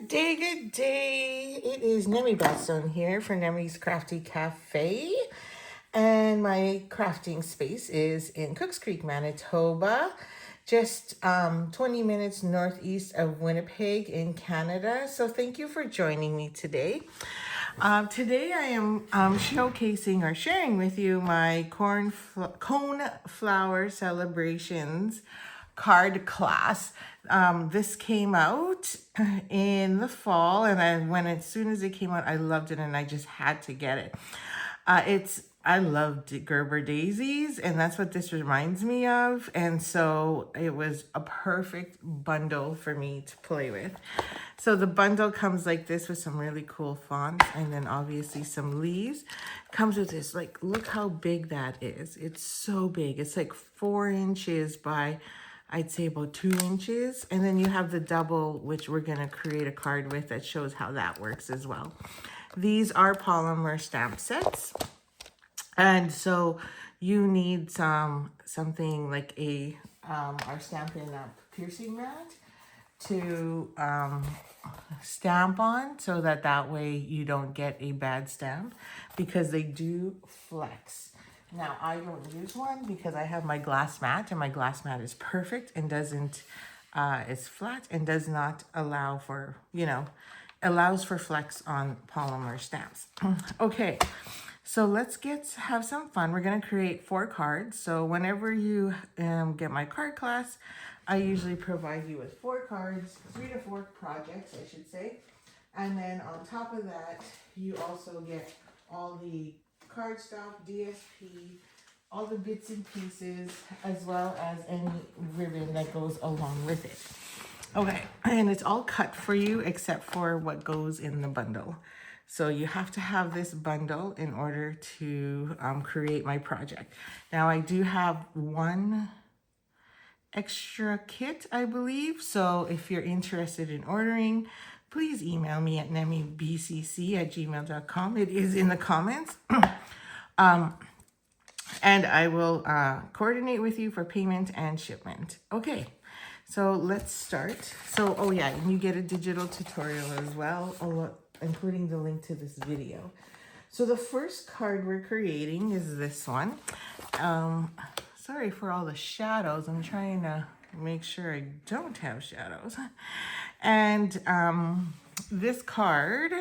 Good day. It is neemeebcc here for Nemi's Crafty Cafe. And my crafting space is in Cooks Creek, Manitoba, just 20 minutes northeast of Winnipeg in Canada. So thank you for joining me today. Today I am showcasing or sharing with you my Coneflower Celebrations card class. This came out in the fall, and as soon as it came out, I loved it, and I just had to get it. I loved Gerber daisies, and that's what this reminds me of. And so it was a perfect bundle for me to play with. So the bundle comes like this with some really cool fonts, and then obviously some leaves. Comes with this, like, look how big that is. It's so big. It's like 4 inches by, I'd say, about 2 inches. And then you have the double, which we're gonna create a card with that shows how that works as well. These are polymer stamp sets. And so you need something like our Stampin' piercing mat to stamp on, so that way you don't get a bad stamp, because they do flex. Now, I don't use one because I have my glass mat, and my glass mat is perfect and doesn't, it's flat and does not allow for, allows for flex on polymer stamps. Okay, so let's have some fun. We're gonna create 4 cards. So whenever you get my card class, I usually provide you with 4 cards, 3 to 4 projects, I should say. And then on top of that, you also get all the cardstock, DSP, all the bits and pieces, as well as any ribbon that goes along with it. Okay, and it's all cut for you except for what goes in the bundle. So you have to have this bundle in order to create my project. Now, I do have 1 extra kit, I believe. So if you're interested in ordering, please email me at neemeebcc@gmail.com. It is in the comments. And I will coordinate with you for payment and shipment. Okay, so let's start. So, oh yeah, and you get a digital tutorial as well, including the link to this video. So the first card we're creating is this one. Sorry for all the shadows. I'm trying to make sure I don't have shadows. And this card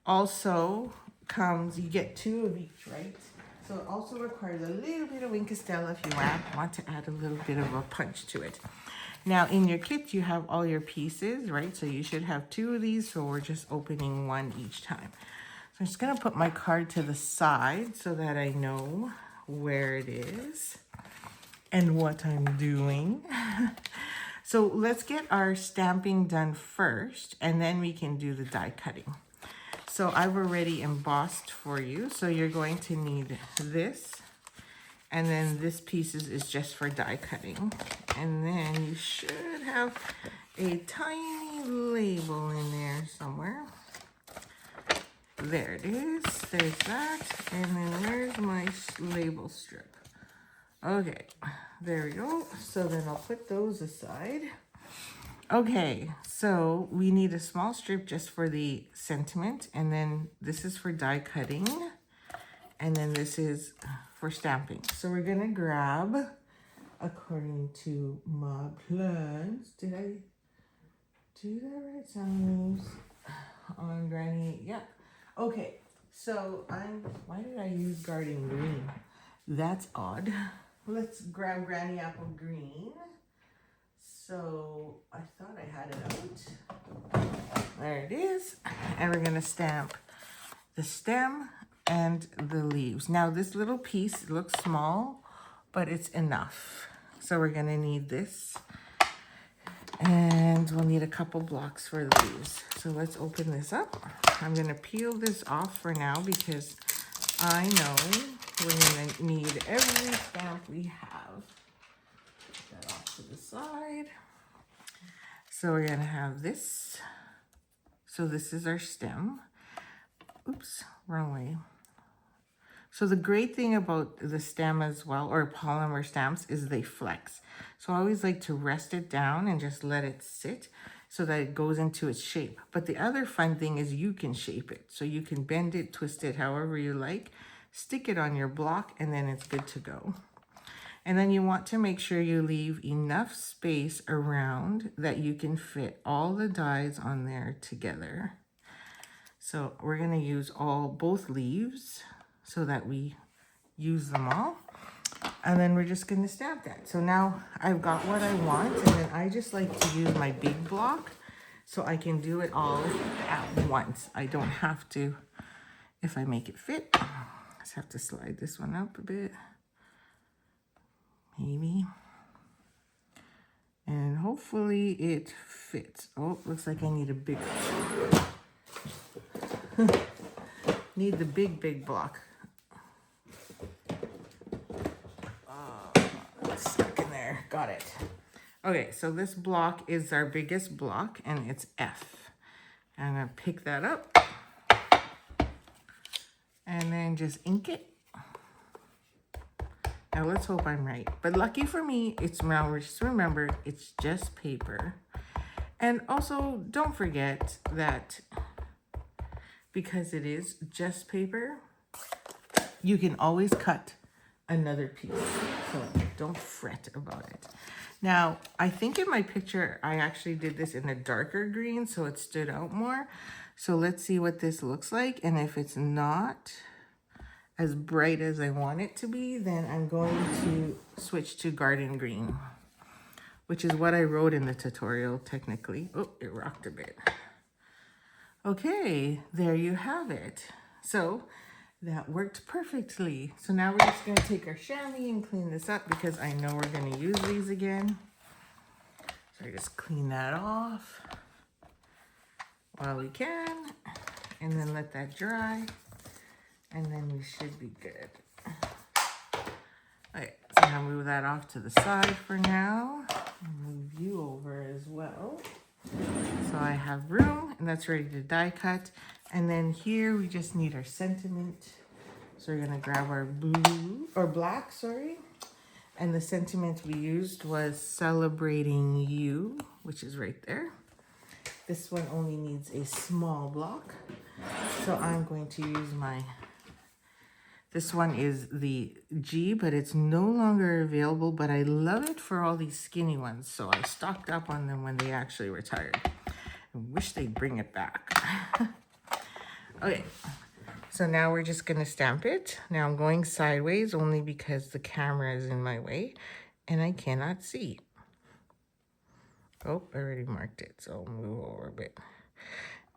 also comes, you get 2 of each, right? So it also requires a little bit of Winkostella if you want to add a little bit of a punch to it. Now, in your kit, you have all your pieces, right? So you should have 2 of these, so we're just opening 1 each time. So I'm just gonna put my card to the side so that I know where it is and what I'm doing. So let's get our stamping done first, and then we can do the die cutting. So I've already embossed for you. So you're going to need this, and then this piece is just for die cutting. And then you should have a tiny label in there somewhere. There it is. There's that. And then where's my label strip? Okay, there we go. So then I'll put those aside. Okay, so we need a small strip just for the sentiment, and then this is for die cutting, and then this is for stamping. So we're gonna grab, according to my plans, did I write some leaves on Granny? Yeah. Okay, so why did I use Garden Green? That's odd. Let's grab Granny Apple Green. So I thought I had it out. There it is. And we're gonna stamp the stem and the leaves. Now this little piece looks small, but it's enough. So we're gonna need this. And we'll need a couple blocks for the leaves. So let's open this up. I'm gonna peel this off for now because I know we're gonna need every stamp we have. Put that off to the side. So we're gonna have this. So this is our stem. Oops, wrong way. So the great thing about the stem as well, or polymer stamps, is they flex. So I always like to rest it down and just let it sit so that it goes into its shape. But the other fun thing is you can shape it. So you can bend it, twist it however you like, stick it on your block, and then it's good to go. And then you want to make sure you leave enough space around that you can fit all the dies on there together. So we're going to use both leaves so that we use them all. And then we're just going to stamp that. So now I've got what I want, and then I just like to use my big block so I can do it all at once. I don't have to, if I make it fit. Just have to slide this one up a bit. Maybe. And hopefully it fits. Oh, looks like I need a big need the big block. It's stuck in there. Got it. Okay, so this block is our biggest block, and it's F. I'm gonna pick that up and then just ink it. Now let's hope I'm right. But lucky for me, just remember, it's just paper. And also, don't forget that because it is just paper, you can always cut another piece. So don't fret about it. Now, I think in my picture, I actually did this in a darker green, so it stood out more. So let's see what this looks like. And if it's not as bright as I want it to be, then I'm going to switch to garden green, which is what I wrote in the tutorial technically. Oh, it rocked a bit. Okay, there you have it. So that worked perfectly. So now we're just gonna take our chamois and clean this up because I know we're gonna use these again. So I just clean that off while we can, and then let that dry. And then we should be good. Okay, so I'm gonna move that off to the side for now. Move you over as well. So I have room, and that's ready to die cut. And then here we just need our sentiment. So we're gonna grab our blue, or black, sorry. And the sentiment we used was celebrating you, which is right there. This one only needs a small block. So I'm going to use this one is the G, but it's no longer available, but I love it for all these skinny ones. So I stocked up on them when they actually retired. I wish they'd bring it back. Okay, so now we're just gonna stamp it. Now I'm going sideways only because the camera is in my way and I cannot see. Oh, I already marked it, so I'll move over a bit.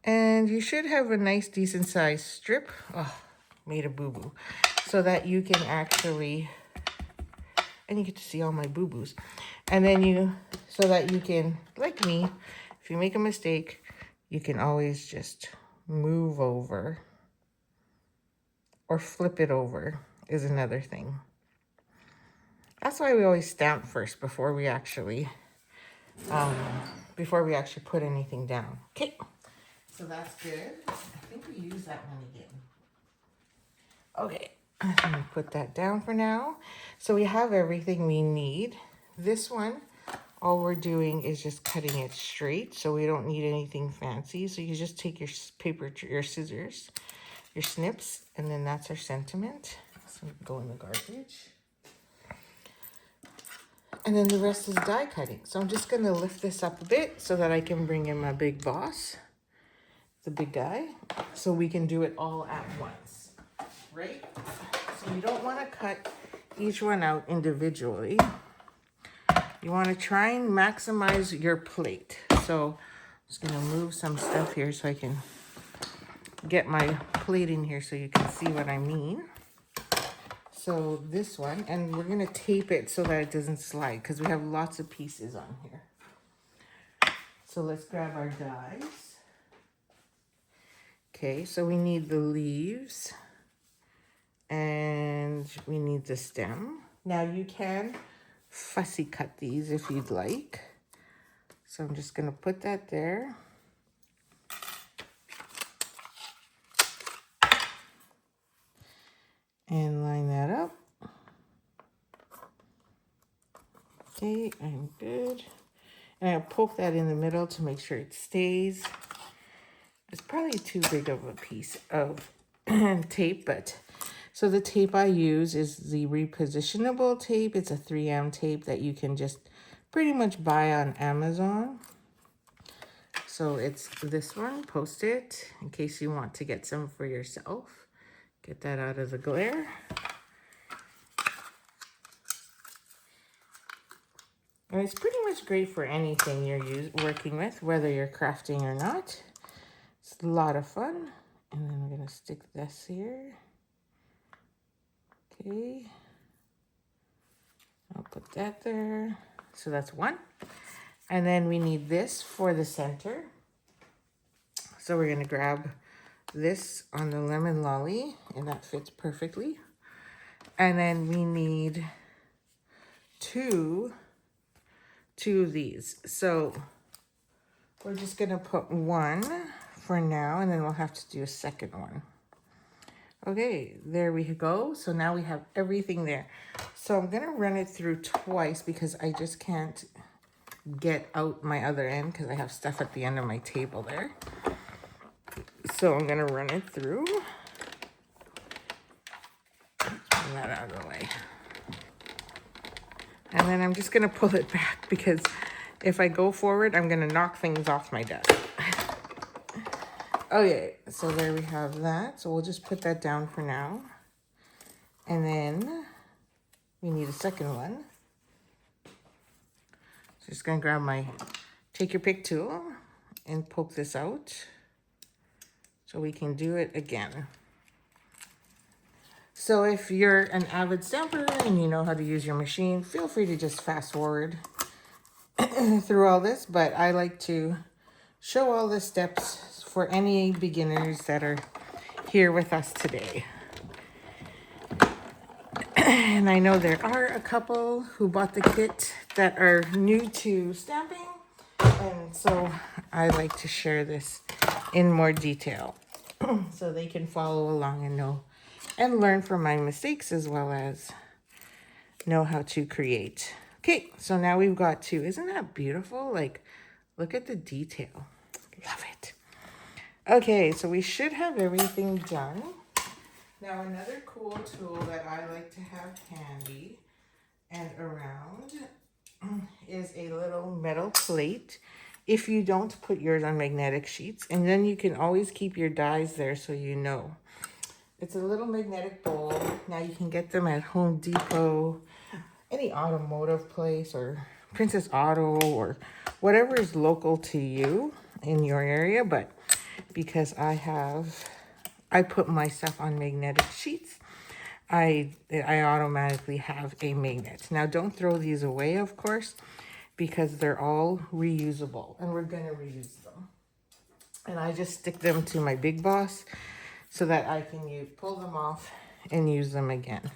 And you should have a nice decent sized strip. Oh, made a boo-boo. So that you can actually, and you get to see all my boo-boos. And then so that you can, like me, if you make a mistake, you can always just move over or flip it over is another thing. That's why we always stamp first before we actually put anything down. Okay, so that's good. I think we use that one again. Okay, I'm gonna put that down for now. So we have everything we need. This one, all we're doing is just cutting it straight, so we don't need anything fancy. So you just take your your scissors, your snips, and then that's our sentiment. So go in the garbage. And then the rest is die cutting. So I'm just gonna lift this up a bit so that I can bring in my big boss, the big guy, so we can do it all at once, right? So you don't wanna cut each one out individually. You wanna try and maximize your plate. So I'm just gonna move some stuff here so I can get my plate in here so you can see what I mean. So this one, and we're gonna tape it so that it doesn't slide because we have lots of pieces on here. So let's grab our dies. Okay, so we need the leaves and we need the stem. Now you can fussy cut these if you'd like. So I'm just gonna put that there. and line that up. Okay, I'm good. And I'll poke that in the middle to make sure it stays. It's probably too big of a piece of tape, but so the tape I use is the repositionable tape. It's a 3M tape that you can just pretty much buy on Amazon. So it's this one, Post-it, in case you want to get some for yourself. Get that out of the glare. And it's pretty much great for anything you're working with, whether you're crafting or not. It's a lot of fun. And then we're gonna stick this here. Okay. I'll put that there. So that's one. And then we need this for the center. So we're gonna grab this on the lemon lolly, and that fits perfectly. And then we need two of these. So we're just gonna put one for now, and then we'll have to do a second one. Okay, there we go. So now we have everything there. So I'm gonna run it through twice because I just can't get out my other end because I have stuff at the end of my table there. So I'm gonna run it through. Get that out of the way. And then I'm just gonna pull it back because if I go forward, I'm gonna knock things off my desk. Okay, so there we have that. So we'll just put that down for now. And then we need a second one. So just gonna grab my take your pick tool and poke this out so we can do it again. So if you're an avid stamper and you know how to use your machine, feel free to just fast forward through all this, but I like to show all the steps for any beginners that are here with us today. And I know there are a couple who bought the kit that are new to stamping, and so I like to share this in more detail so they can follow along and know and learn from my mistakes as well as know how to create. Okay, so now we've got two. Isn't that beautiful? Like, look at the detail. Love it. Okay, so we should have everything done. Now, another cool tool that I like to have handy and around is a little metal plate. If you don't put yours on magnetic sheets, and then you can always keep your dies there so you know. It's a little magnetic bowl. Now you can get them at Home Depot, any automotive place, or Princess Auto, or whatever is local to you in your area. But because I put my stuff on magnetic sheets, I automatically have a magnet. Now don't throw these away, of course, because they're all reusable and we're gonna reuse them. And I just stick them to my Big Boss so that I can pull them off and use them again.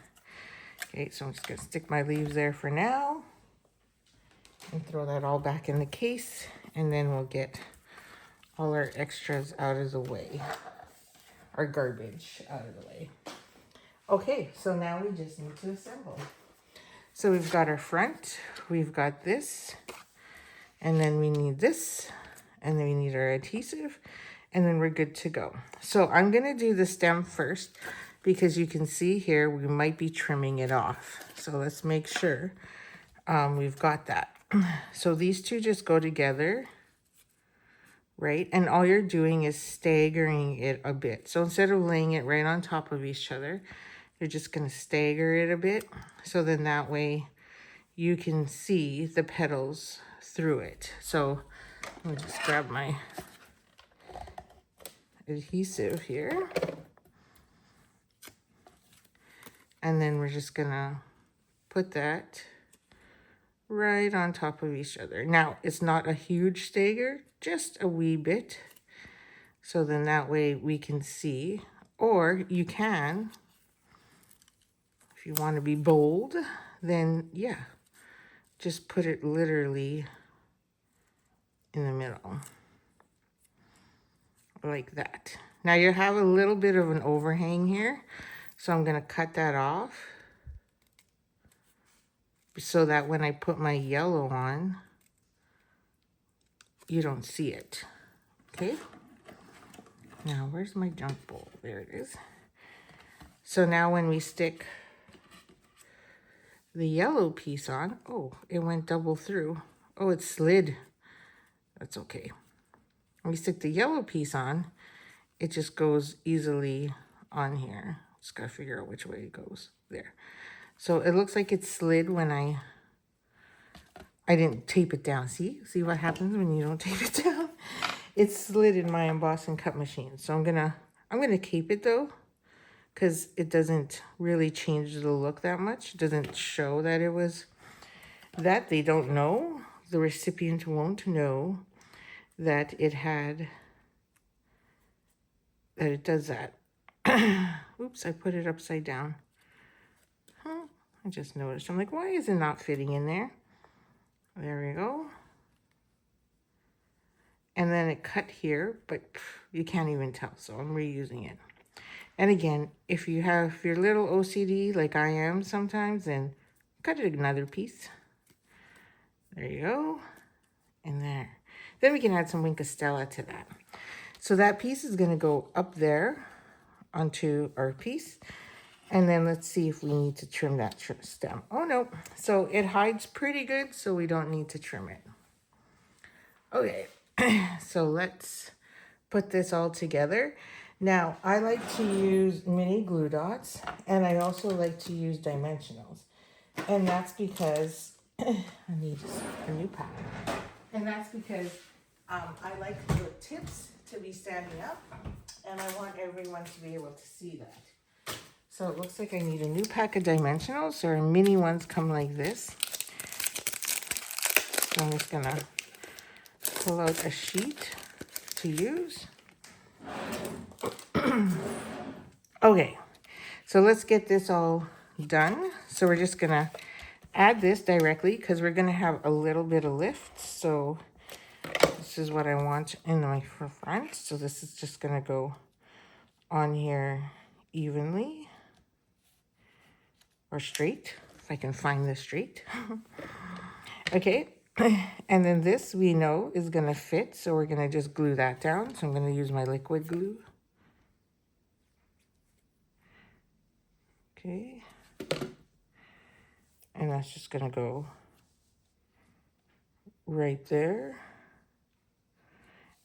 Okay, so I'm just gonna stick my leaves there for now and throw that all back in the case, and then we'll get all our extras out of the way, our garbage out of the way. Okay, so now we just need to assemble. So we've got our front, we've got this, and then we need this, and then we need our adhesive, and then we're good to go. So I'm gonna do the stem first because you can see here we might be trimming it off. So let's make sure we've got that. So these two just go together, right? And all you're doing is staggering it a bit. So instead of laying it right on top of each other, you're just gonna stagger it a bit. So then that way you can see the petals through it. So let me just grab my adhesive here. And then we're just gonna put that right on top of each other. Now, it's not a huge stagger, just a wee bit. So then that way we can see, or you can, if you want to be bold, then yeah, just put it literally in the middle, like that. Now you have a little bit of an overhang here, So I'm going to cut that off so that when I put my yellow on, you don't see it. Okay? Now, where's my junk bowl? There it is. So now when we stick the yellow piece on, oh, it went double through. Oh, it slid. That's okay. When we stick the yellow piece on, it just goes easily on here. Just gotta figure out which way it goes. There. So it looks like it slid when I didn't tape it down. See what happens when you don't tape it down? It slid in my emboss and cut machine. So I'm gonna cape it though, because it doesn't really change the look that much. It doesn't show that it was that. They don't know. The recipient won't know that it does that. Oops, I put it upside down. I just noticed. I'm like, why is it not fitting in there? There we go. And then it cut here, but you can't even tell, so I'm reusing it. And again, if you're a little OCD like I am sometimes, then cut it another piece. There you go. And there. Then we can add some Wink of Stella to that. So that piece is going to go up there onto our piece. And then let's see if we need to trim that stem. Oh, no. So it hides pretty good, so we don't need to trim it. Okay. So let's put this all together. Now, I like to use mini glue dots, and I also like to use dimensionals. And that's because I need a new pattern. And that's because I like the tips to be standing up, and I want everyone to be able to see that. So it looks like I need a new pack of dimensionals. So our mini ones come like this. So I'm just gonna pull out a sheet to use. Okay, so let's get this all done. So we're just gonna add this directly because we're gonna have a little bit of lift. So this is what I want in my front. So this is just gonna go on here evenly. Or straight, if I can find this straight. Okay, and then this we know is gonna fit, so we're gonna just glue that down. So I'm gonna use my liquid glue. Okay, and that's just gonna go right there.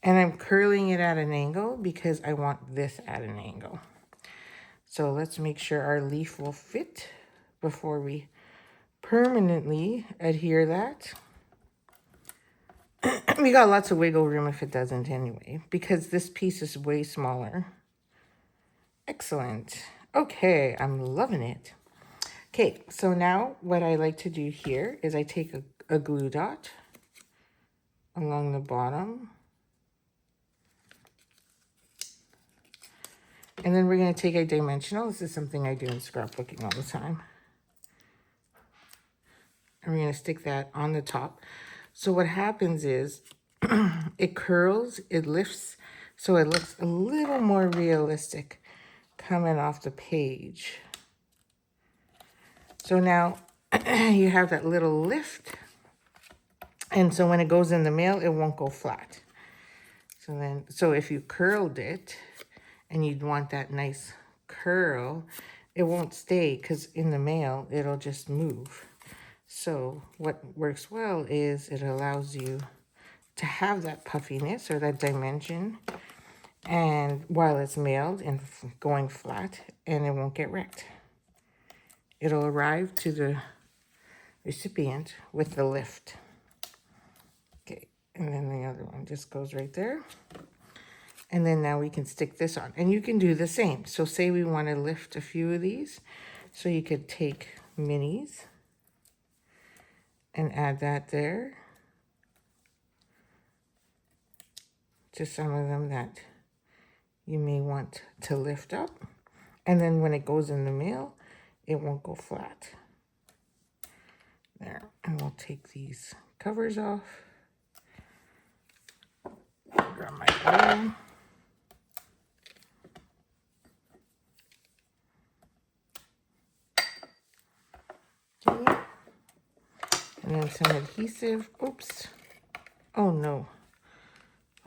And I'm curling it at an angle because I want this at an angle. So let's make sure our leaf will fit before we permanently adhere that. We got lots of wiggle room if it doesn't anyway, because this piece is way smaller. Excellent. Okay, I'm loving it. Okay, so now what I like to do here is I take a glue dot along the bottom. And then we're going to take a dimensional. This is something I do in scrapbooking all the time. And we're going to stick that on the top. So what happens is it curls, it lifts, so it looks a little more realistic coming off the page. So now you have that little lift. And so when it goes in the mail, it won't go flat. So if you curled it and you'd want that nice curl, it won't stay because in the mail, it'll just move. So what works well is it allows you to have that puffiness or that dimension and while it's mailed and going flat, and it won't get wrecked. It'll arrive to the recipient with the lift. Okay, and then the other one just goes right there. And then now we can stick this on. And you can do the same. So say we want to lift a few of these. So you could take minis and add that there. Just some of them that you may want to lift up. And then when it goes in the mail, it won't go flat. There. And we'll take these covers off. Grab my glue. some adhesive. Oops. Oh no.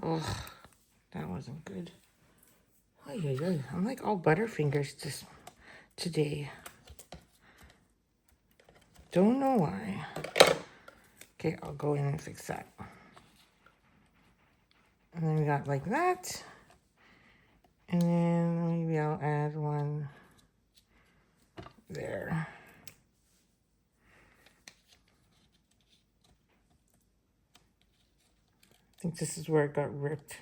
Oh, that wasn't good. Oh, yeah. I'm like all butterfingers today. Don't know why. Okay, I'll go in and fix that. And then we got like that. And then maybe I'll add one there. I think this is where it got ripped.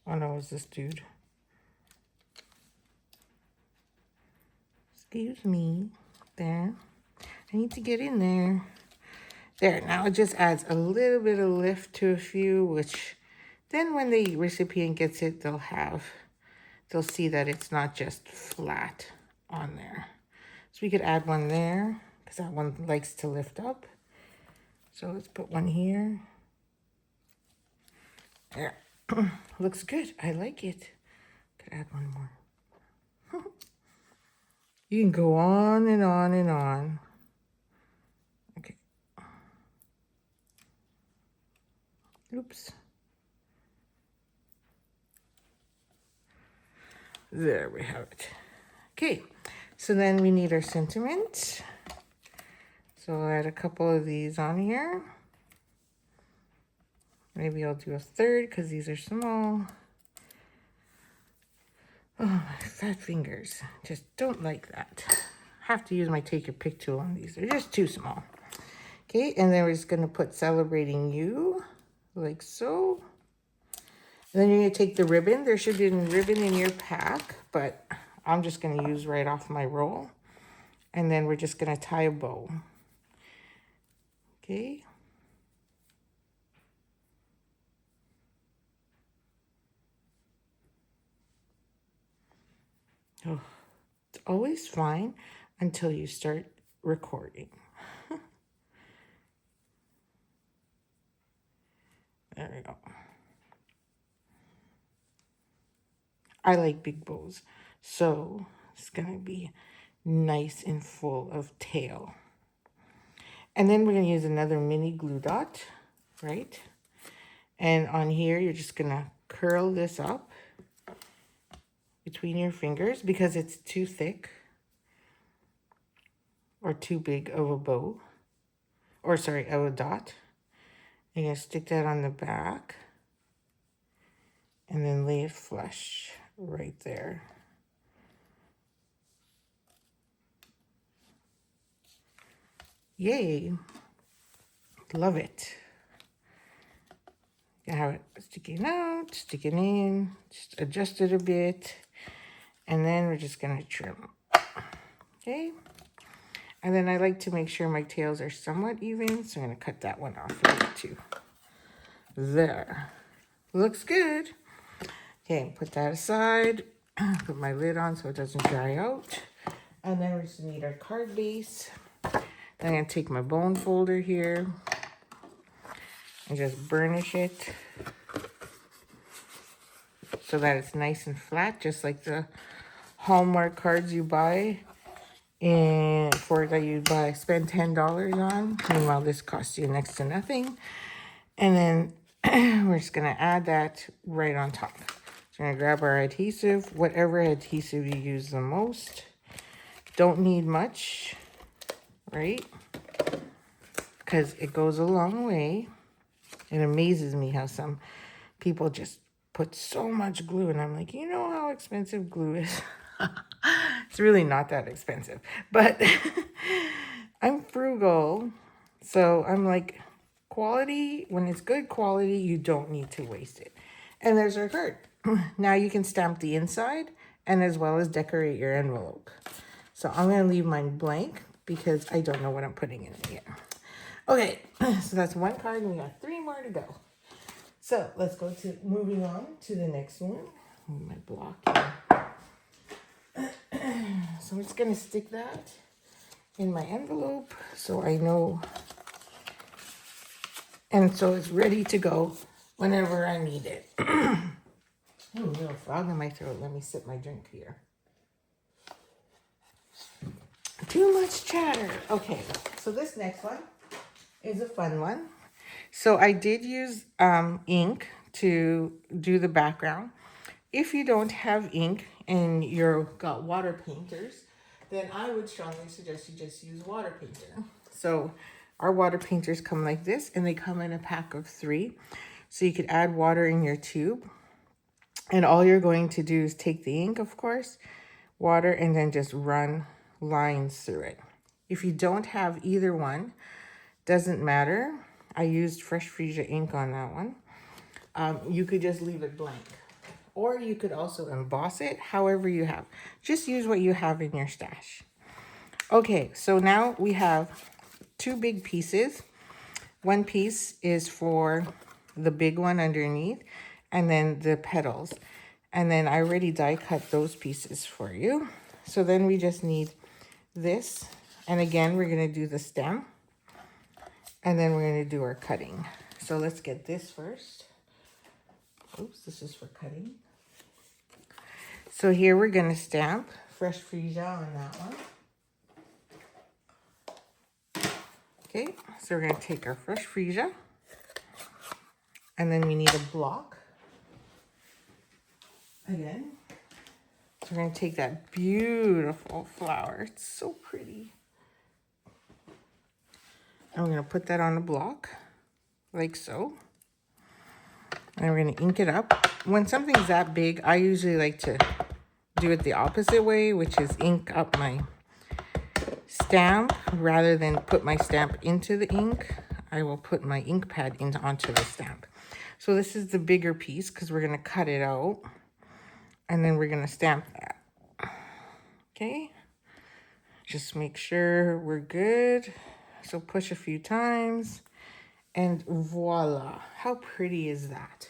Oh no, it's this dude. Excuse me. There. I need to get in there. There, now it just adds a little bit of lift to a few, which then when the recipient gets it, they'll see that it's not just flat on there. So we could add one there, because that one likes to lift up. So let's put one here. There. Looks good. I like it. Could add one more. You can go on and on and on. Okay. Oops. There we have it. Okay, so then we need our sentiment. So I'll add a couple of these on here. Maybe I'll do a third because these are small. Oh, my fat fingers. Just don't like that. Have to use my take your pick tool on these. They're just too small. Okay, and then we're just going to put celebrating you, like so. And then you're going to take the ribbon. There should be a ribbon in your pack, but I'm just going to use right off my roll. And then we're just going to tie a bow. Okay. Oh, it's always fine until you start recording. There we go. I like big bows, so it's going to be nice and full of tail. And then we're going to use another mini glue dot, right? And on here, you're just going to curl this up between your fingers because it's too thick or too big of a bow, or sorry, of a dot. You're going to stick that on the back and then lay it flush right there. Yay. Love it. You have it sticking out, sticking in, just adjust it a bit. And then we're just going to trim. Okay. And then I like to make sure my tails are somewhat even. So I'm going to cut that one off a bit too. There. Looks good. Okay, put that aside. Put my lid on so it doesn't dry out. And then we just need our card base. Then I'm going to take my bone folder here and just burnish it so that it's nice and flat, just like the Hallmark cards you buy and spend $10 on. Meanwhile, this costs you next to nothing. And then we're just going to add that right on top. So we're going to grab our adhesive, whatever adhesive you use the most. Don't need much, right? Because it goes a long way. It amazes me how some people just put so much glue, and I'm like, you know how expensive glue is? It's really not that expensive, but I'm frugal, so I'm like, quality, when it's good quality, you don't need to waste it. And there's our card. Now you can stamp the inside and as well as decorate your envelope. So I'm going to leave mine blank because I don't know what I'm putting in it yet. Okay, so that's one card and we got 3 more to go. So let's go to moving on to the next one. Move my block here. So I'm just going to stick that in my envelope so I know. And so it's ready to go whenever I need it. Oh, little frog in my throat. Let me sip my drink here. Too much chatter. Okay, so this next one is a fun one. So I did use ink to do the background. If you don't have ink and you've got water painters, then I would strongly suggest you just use water painter. So our water painters come like this, and they come in a pack of 3. So you could add water in your tube, and all you're going to do is take the ink, of course, water, and then just run lines through it. If you don't have either one, doesn't matter. I used Fresh Freesia ink on that one. You could just leave it blank. Or you could also emboss it, however you have. Just use what you have in your stash. Okay, so now we have 2 big pieces. One piece is for the big one underneath, and then the petals. And then I already die cut those pieces for you. So then we just need this. And again, we're going to do the stem. And then we're going to do our cutting. So let's get this first. Oops, this is for cutting. So here we're going to stamp Fresh Freesia on that one. Okay, so we're going to take our Fresh Freesia. And then we need a block. Again. So we're going to take that beautiful flower. It's so pretty. And we're going to put that on the block, like so. And we're going to ink it up. When something's that big, I usually like to do it the opposite way, which is ink up my stamp rather than put my stamp into the ink. I will put my ink pad onto the stamp. So this is the bigger piece because we're going to cut it out. And then we're going to stamp that. Okay. Just make sure we're good. So push a few times. And voila. How pretty is that?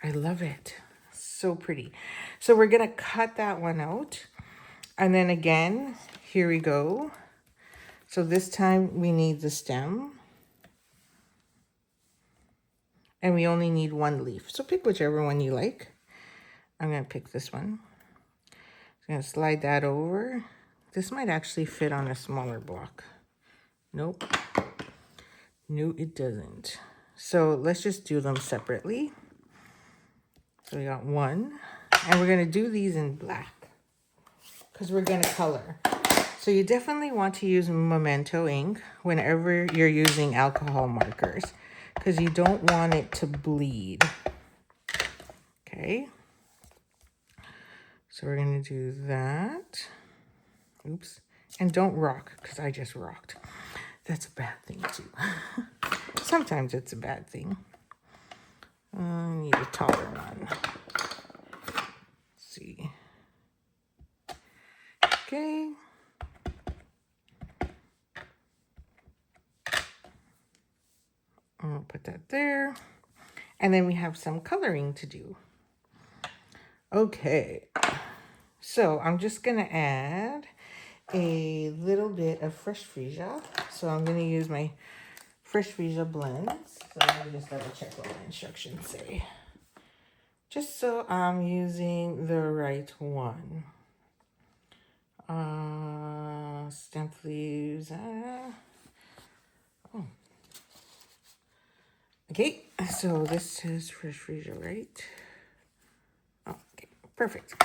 I love it. So pretty. So we're going to cut that one out. And then again, here we go. So this time we need the stem. And we only need 1 leaf. So pick whichever one you like. I'm going to pick this one. I'm going to slide that over. This might actually fit on a smaller block. Nope. No, it doesn't. So let's just do them separately. So we got 1. And we're going to do these in black because we're going to color. So you definitely want to use Memento ink whenever you're using alcohol markers because you don't want it to bleed. Okay. So we're going to do that. Oops. And don't rock because I just rocked. That's a bad thing too. Sometimes it's a bad thing. I need a taller one. Let's see. Okay. I'm going to put that there. And then we have some coloring to do. Okay. So I'm just going to add a little bit of Fresh Freesia. So I'm going to use my Fresh Freesia blends. So let me just double check what my instructions say. Just so I'm using the right one. Stamp leaves. Oh. Okay, so this is Fresh Freesia, right? Okay, perfect.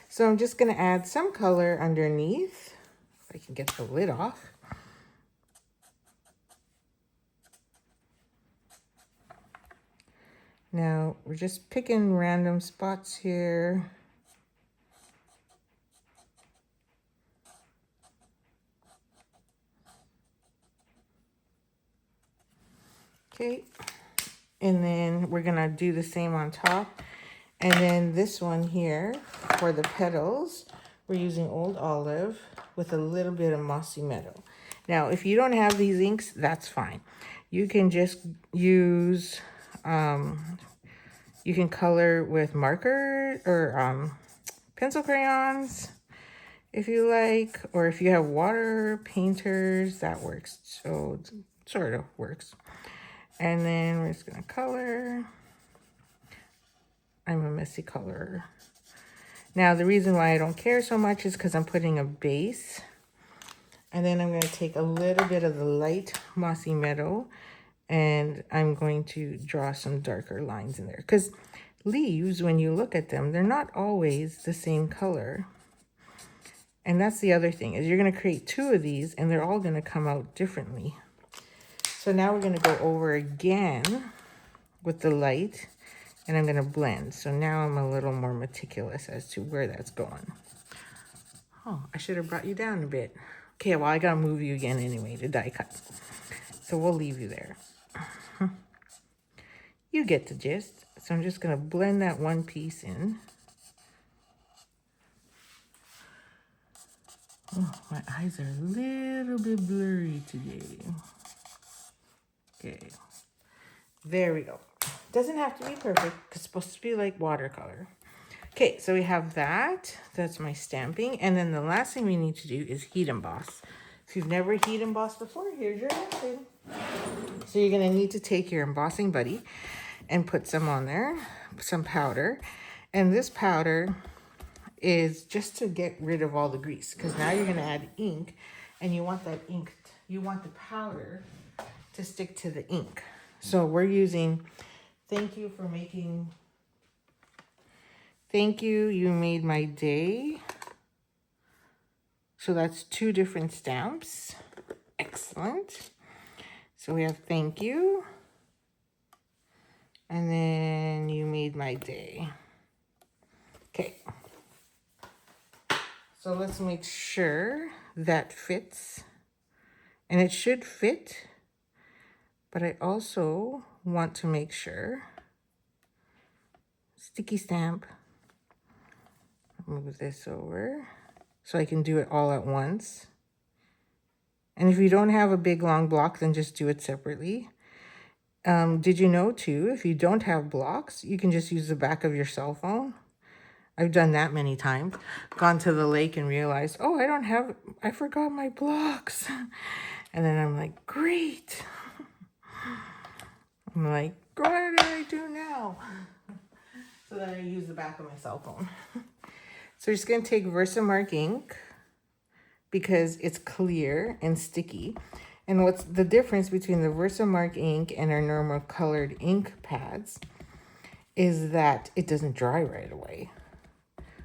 So I'm just going to add some color underneath. If I can get the lid off. Now, we're just picking random spots here. Okay, and then we're going to do the same on top. And then this one here, for the petals, we're using Old Olive with a little bit of Mossy Meadow. Now, if you don't have these inks, that's fine. You can just use, you can color with marker or pencil crayons if you like, or if you have water painters, that works. So it sort of works. And then we're just gonna color. I'm a messy colorer. Now the reason why I don't care so much is because I'm putting a base And then I'm going to take a little bit of the light Mossy Meadow and I'm going to draw some darker lines in there. Because leaves, when you look at them, they're not always the same color. And that's the other thing, is you're going to create 2 of these and they're all going to come out differently. So now we're going to go over again with the light and I'm going to blend. So now I'm a little more meticulous as to where that's going. Oh, I should have brought you down a bit. Okay, well, I got to move you again anyway to die cut. So we'll leave you there. You get the gist. So I'm just going to blend that one piece in. Oh, my eyes are a little bit blurry today. Okay. There we go. Doesn't have to be perfect because it's supposed to be like watercolor. Okay, so we have that. That's my stamping. And then the last thing we need to do is heat emboss. If you've never heat embossed before, here's your lesson. So you're going to need to take your embossing buddy and put some on there, some powder. And this powder is just to get rid of all the grease, because now you're going to add ink and you want that ink, you want the powder to stick to the ink. So we're using Thank You for Making, Thank You, You Made My Day. So that's 2 different stamps. Excellent. So we have Thank You. And then You Made My Day. Okay. So let's make sure that fits. And it should fit. But I also want to make sure. Sticky stamp. Move this over so I can do it all at once. And if you don't have a big long block, then just do it separately. Did you know too, if you don't have blocks, you can just use the back of your cell phone. I've done that many times. Gone to the lake and realized, oh, I forgot my blocks. And then I'm like, great. I'm like, what do I do now? So then I use the back of my cell phone. So we're just going to take Versamark ink because it's clear and sticky. And what's the difference between the Versamark ink and our normal colored ink pads is that it doesn't dry right away.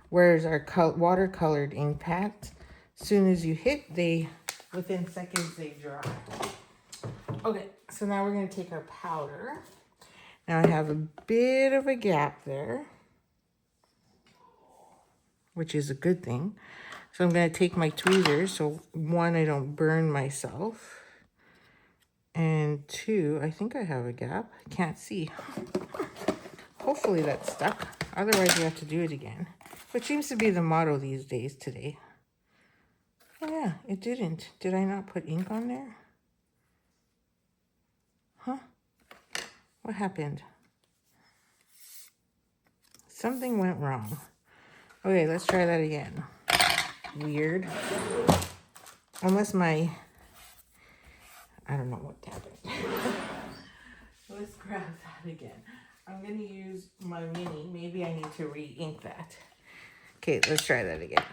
Whereas our watercolored ink pads, as soon as you hit, within seconds, they dry. Okay, so now we're going to take our powder. Now I have a bit of a gap there, which is a good thing. So I'm going to take my tweezers. So 1, I don't burn myself. And 2, I think I have a gap. I can't see. Hopefully that's stuck. Otherwise you have to do it again. Which seems to be the motto these days today. Oh yeah, it didn't. Did I not put ink on there? Huh? What happened? Something went wrong. Okay, let's try that again. Weird. Unless I don't know what happened. Let's grab that again. I'm going to use my mini. Maybe I need to re-ink that. Okay, let's try that again.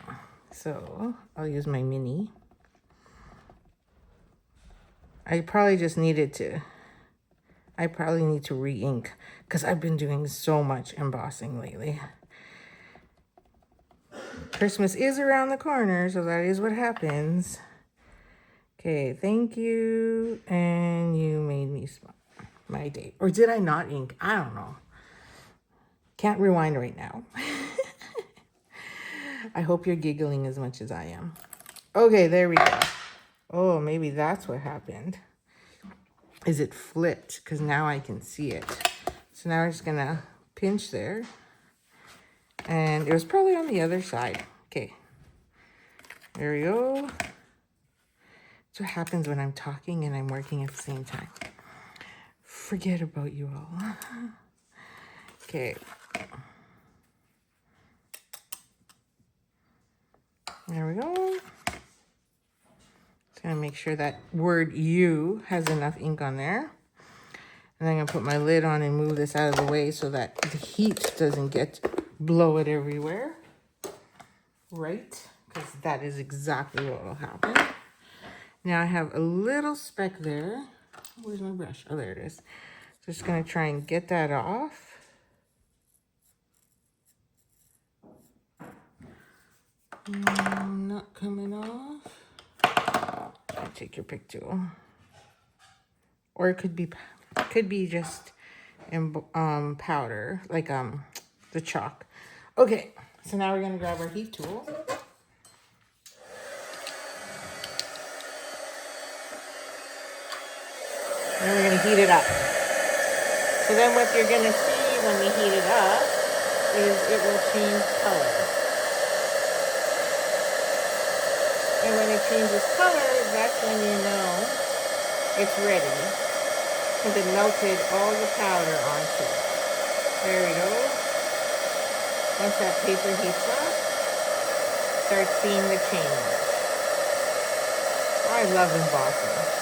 So I'll use my mini. I probably need to re-ink because I've been doing so much embossing lately. Christmas is around the corner, so that is what happens. Okay, thank you. And you made me smile. My day. Or did I not ink? I don't know. Can't rewind right now. I hope you're giggling as much as I am. Okay, there we go. Oh, maybe that's what happened. Is it flipped? Because now I can see it. So now we're just going to pinch there. And it was probably on the other side. Okay. There we go. That's what happens when I'm talking and I'm working at the same time. Forget about you all. Okay. There we go. Just gonna make sure that word you has enough ink on there. And then I'm gonna put my lid on and move this out of the way so that the heat doesn't blow it everywhere. Right? Because that is exactly what will happen. Now I have a little speck there. Where's my brush? Oh, there it is. Just gonna try and get that off. Not coming off. Try to take your pick tool. Or it could be just in powder, like the chalk. Okay, so now we're gonna grab our heat tool. And we're gonna heat it up. So then what you're gonna see when we heat it up is it will change color. And when it changes color, that's when you know it's ready. Because it melted all the powder onto it. There we go. Once that paper heats up, start seeing the change. I love embossing.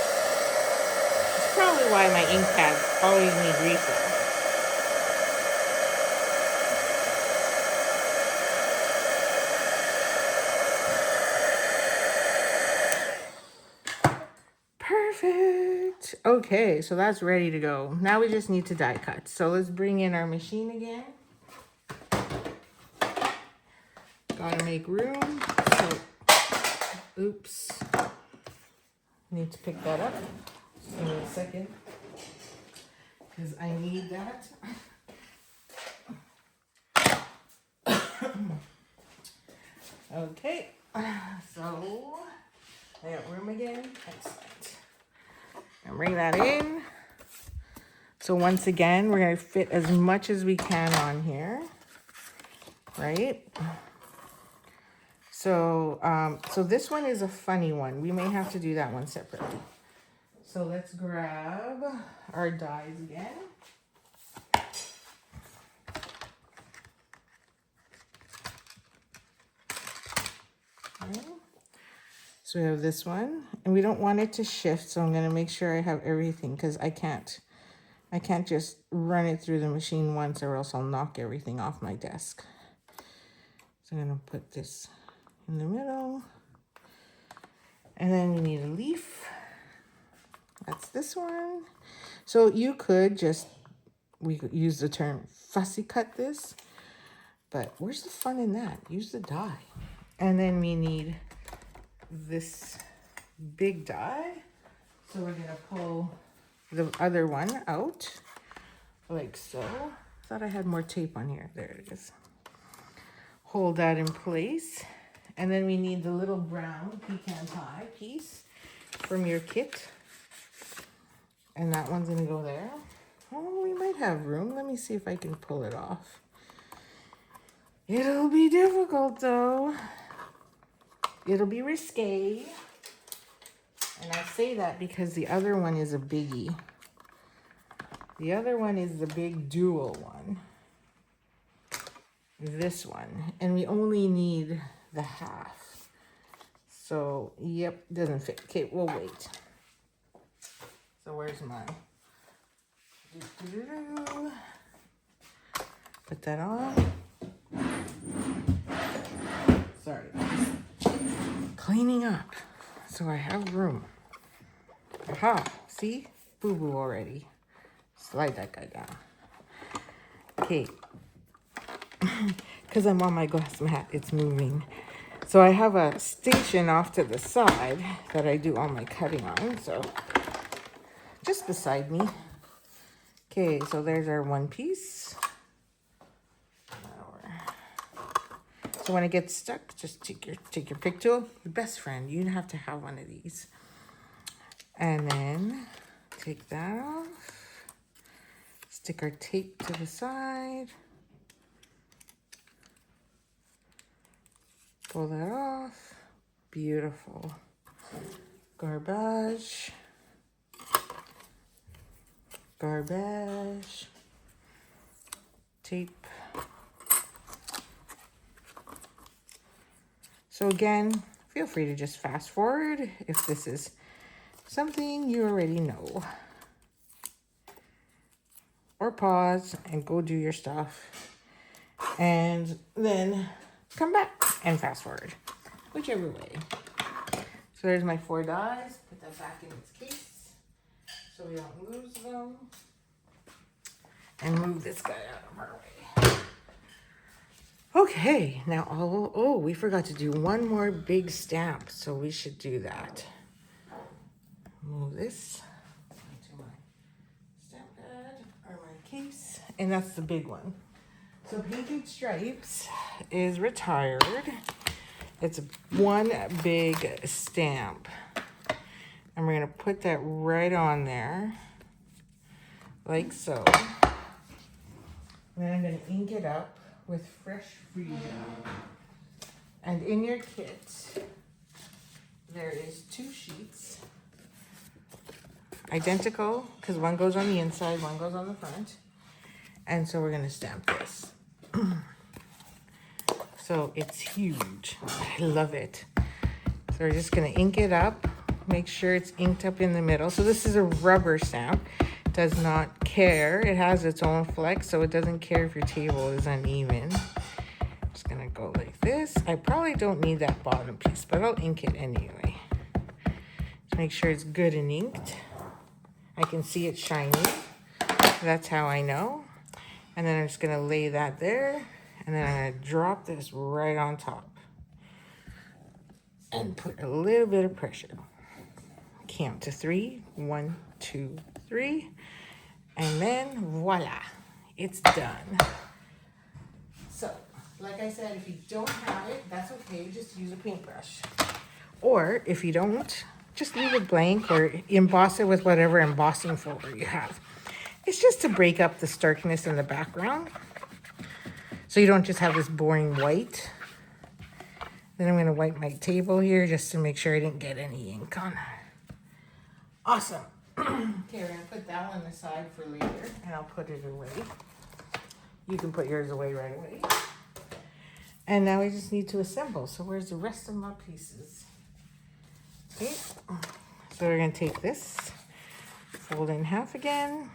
It's probably why my ink pads always need refill. Perfect. Okay, so that's ready to go. Now we just need to die cut. So let's bring in our machine again. Gotta make room. So, oops. Need to pick that up. Just give me a second. Because I need that. Okay. So, I got room again. Excellent. And bring that in. So once again, we're going to fit as much as we can on here. Right? So, so this one is a funny one. We may have to do that one separately. So let's grab our dies again. Okay. So we have this one, and we don't want it to shift, so I'm going to make sure I have everything, because I can't just run it through the machine once, or else I'll knock everything off my desk. So I'm going to put this in the middle, and then we need a leaf. That's this one. So you could just, we could use the term fussy cut this, but where's the fun in that? Use the die. And then we need this big die. So we're gonna pull the other one out like so. Thought I had more tape on here. There it is. Hold that in place. And then we need the little brown pecan pie piece from your kit. And that one's gonna go there. Oh, we might have room. Let me see if I can pull it off. It'll be difficult though. It'll be risque. And I say that because the other one is a biggie. The other one is the big dual one. This one. And we only need the half. So, yep, doesn't fit. Okay, we'll wait. So where's mine? Put that on. Sorry. Cleaning up. So I have room. Aha. See? Boo-boo already. Slide that guy down. Okay. Because I'm on my glass mat, it's moving. So I have a station off to the side that I do all my cutting on. So just beside me. Okay, so there's our one piece. So when it gets stuck, just take your pick tool. Your best friend, you have to have one of these. And then take that off. Stick our tape to the side. Pull that off. Beautiful. Garbage. Garbage. Tape. So again, feel free to just fast forward if this is something you already know. Or pause and go do your stuff. And then come back and fast forward. Whichever way. So there's my 4 dies. Put that back in its case so we don't lose them. And move this guy out of our way. Okay, now oh, we forgot to do one more big stamp, so we should do that. Move this into my stamp pad or my case, and that's the big one. So Painted Stripes is retired. It's one big stamp. And we're gonna put that right on there, like so. Then I'm gonna ink it up with Fresh Freedom. And in your kit, there is 2 sheets. Identical, because one goes on the inside, one goes on the front. And so we're gonna stamp this. So it's huge. I love it. So we're just gonna ink it up. Make sure it's inked up in the middle. So this is a rubber stamp. It does not care. It has its own flex, so it doesn't care if your table is uneven. Just gonna go like this. I probably don't need that bottom piece, but I'll ink it anyway. Just make sure it's good and inked. I can see it shiny. That's how I know. And then I'm just gonna lay that there. And then I'm gonna drop this right on top. And put a little bit of pressure. Count to 3. 1, 2, 3. And then voila, it's done. So, like I said, if you don't have it, that's okay. Just use a paintbrush. Or if you don't, just leave it blank or emboss it with whatever embossing folder you have. It's just to break up the starkness in the background. So you don't just have this boring white. Then I'm going to wipe my table here just to make sure I didn't get any ink on it. Awesome. Okay, we're going to put that one aside for later, and I'll put it away. You can put yours away right away. And now we just need to assemble. So where's the rest of my pieces? Okay, so we're going to take this, fold in half again,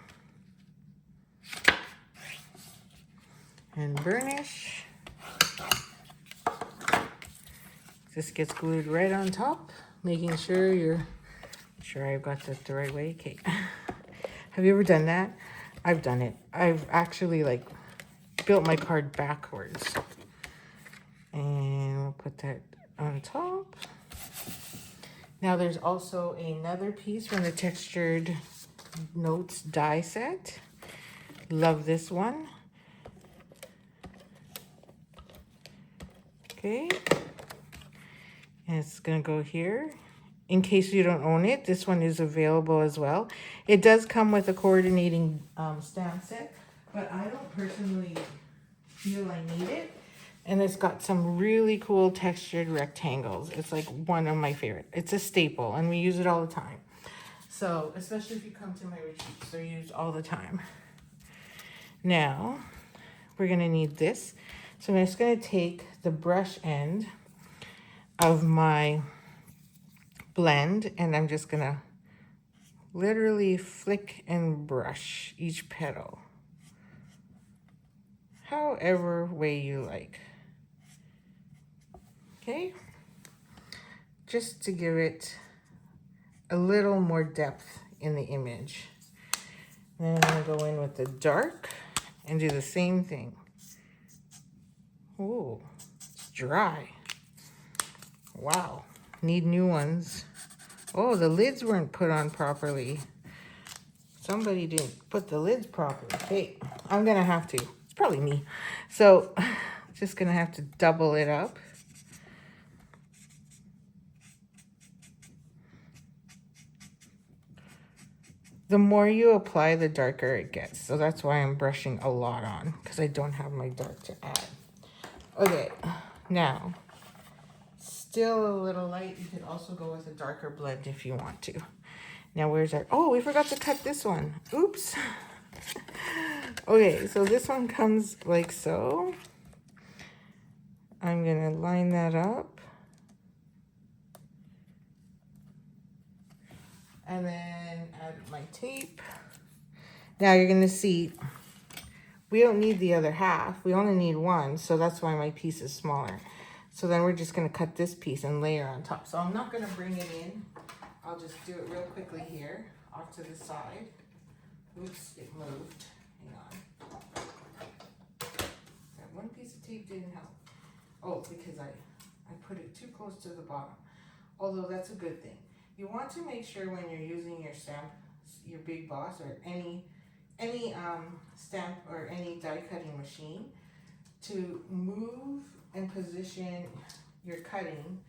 and burnish. This gets glued right on top, making sure you're sure I've got that the right way. Okay. Have you ever done that? I've done it. I've actually like built my card backwards. And we'll put that on top. Now there's also another piece from the Textured Notes die set. Love this one. Okay. And it's gonna go here. In case you don't own it, this one is available as well. It does come with a coordinating stamp set, but I don't personally feel I need it. And it's got some really cool textured rectangles. It's like one of my favorite. It's a staple and we use it all the time. So, especially if you come to my retreats, they're used all the time. Now, we're gonna need this. So I'm just gonna take the brush end of my blend and I'm just gonna literally flick and brush each petal however way you like. Okay, just to give it a little more depth in the image. Then I'm gonna go in with the dark and do the same thing. Ooh, it's dry. Wow, need new ones. Oh, the lids weren't put on properly. Somebody didn't put the lids properly. Okay, I'm gonna have to. It's probably me. So, just gonna have to double it up. The more you apply, the darker it gets. So that's why I'm brushing a lot on, because I don't have my dark to add. Okay, now, still a little light. You could also go with a darker blend if you want to. Now where's our, oh, we forgot to cut this one. Oops. Okay, so this one comes like so. I'm gonna line that up. And then add my tape. Now you're gonna see, we don't need the other half. We only need one, so that's why my piece is smaller. So then we're just gonna cut this piece and layer on top. So I'm not gonna bring it in. I'll just do it real quickly here, off to the side. Oops, it moved. Hang on. That one piece of tape didn't help. Oh, because I put it too close to the bottom. Although that's a good thing. You want to make sure when you're using your stamp, your Big Boss or any stamp or any die cutting machine, to move and position your cutting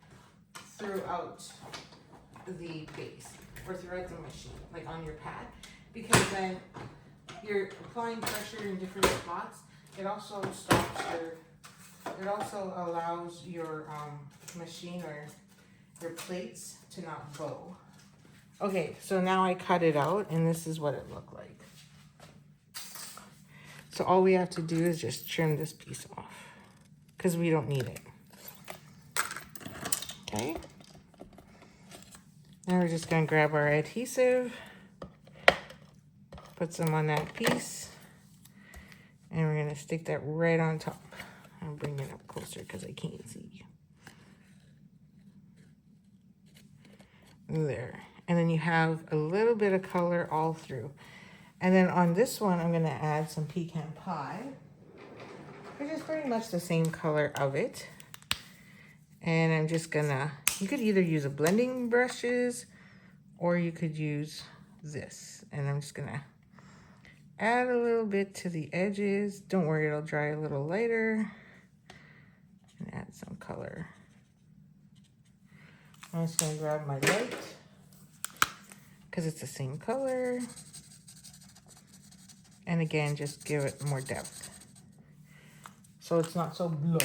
throughout the base or throughout the machine, like on your pad, because when you're applying pressure in different spots, it also allows your machine or your plates to not bow. Okay, so now I cut it out and this is what it looked like. So all we have to do is just trim this piece off because we don't need it. Okay. Now we're just gonna grab our adhesive, put some on that piece, and we're gonna stick that right on top. I'll bring it up closer because I can't see. There. And then you have a little bit of color all through. And then on this one, I'm gonna add some pecan pie, which is pretty much the same color of it. And I'm just gonna, you could either use a blending brushes or you could use this. And I'm just gonna add a little bit to the edges. Don't worry, it'll dry a little lighter. And add some color. I'm just gonna grab my light because it's the same color. And again, just give it more depth so it's not so blah.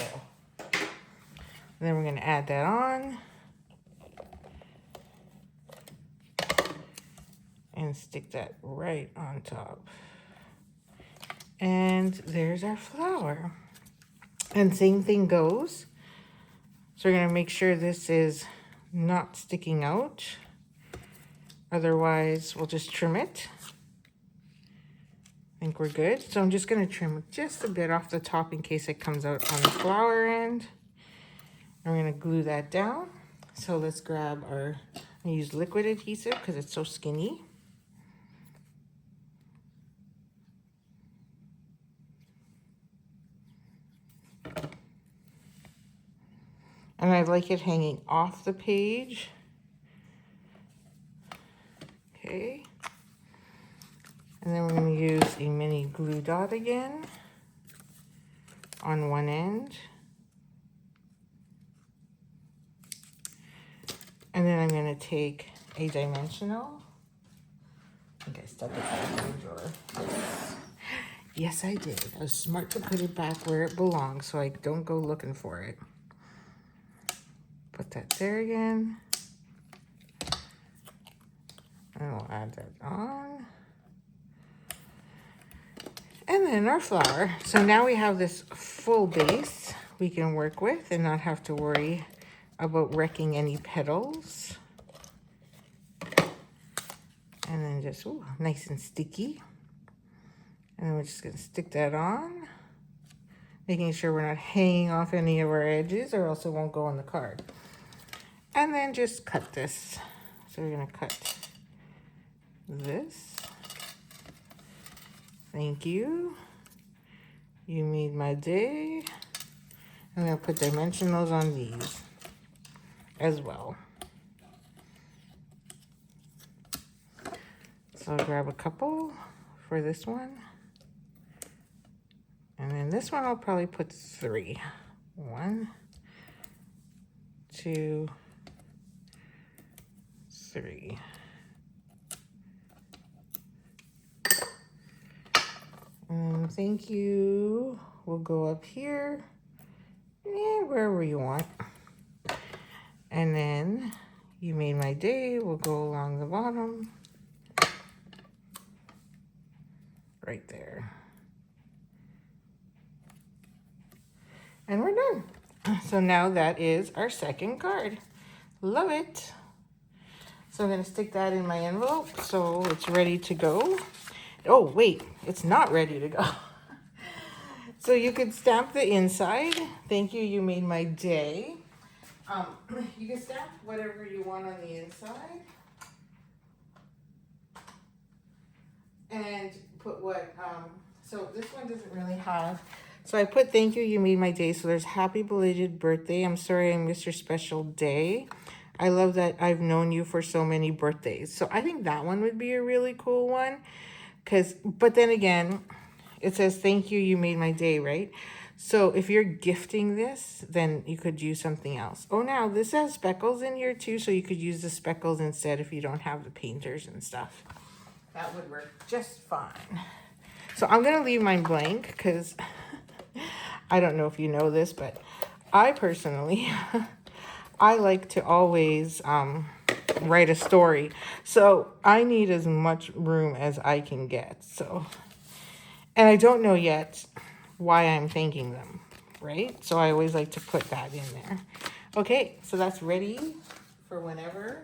And then we're gonna add that on and stick that right on top. And there's our flower. And same thing goes. So we're gonna make sure this is not sticking out. Otherwise, we'll just trim it. I think we're good. So I'm just gonna trim just a bit off the top in case it comes out on the flower end. And we're gonna glue that down. So let's grab our, I use liquid adhesive because it's so skinny. And I like it hanging off the page. Okay. And then we're going to use a mini glue dot again on one end. And then I'm going to take a dimensional. I think I stuck it back in the drawer. Yes, I did. I was smart to put it back where it belongs so I don't go looking for it. Put that there again. And we'll add that on. And then our flower. So now we have this full base we can work with and not have to worry about wrecking any petals. And then just, ooh, nice and sticky. And then we're just gonna stick that on, making sure we're not hanging off any of our edges or else it won't go on the card. And then just cut this. So we're gonna cut this. Thank you. You made my day. I'm gonna put dimensionals on these as well. So I'll grab a couple for this one. And then this one I'll probably put 3. 1, 2, 3. Thank you. We'll go up here, wherever you want. And then you made my day. We'll go along the bottom, right there. And we're done. So now that is our second card. Love it. So I'm gonna stick that in my envelope so it's ready to go. Oh, wait, it's not ready to go. So you could stamp the inside. Thank you, you made my day. You can stamp whatever you want on the inside. And put what, so this one doesn't really have, so I put thank you, you made my day. So there's happy belated birthday. I'm sorry I missed your special day. I love that I've known you for so many birthdays. So I think that one would be a really cool one. But then again, it says thank you, you made my day, right? So if you're gifting this, then you could use something else. Oh, now this has speckles in here too, so you could use the speckles instead if you don't have the painters and stuff. That would work just fine. So I'm going to leave mine blank because I don't know if you know this, but I personally, I like to always write a story. So I need as much room as I can get. So, and I don't know yet why I'm thanking them, right? So I always like to put that in there. Okay, so that's ready for whenever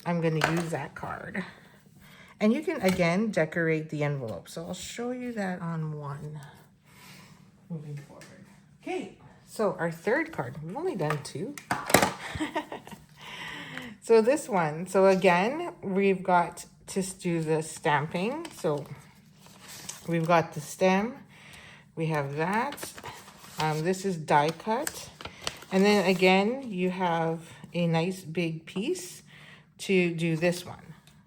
I'm going to use that card. And you can, again, decorate the envelope. So I'll show you that on one moving forward. Okay, so our third card. We've only done two. So this one. So again, we've got to do the stamping. So we've got the stem. We have that. This is die cut. And then again, you have a nice big piece to do this one.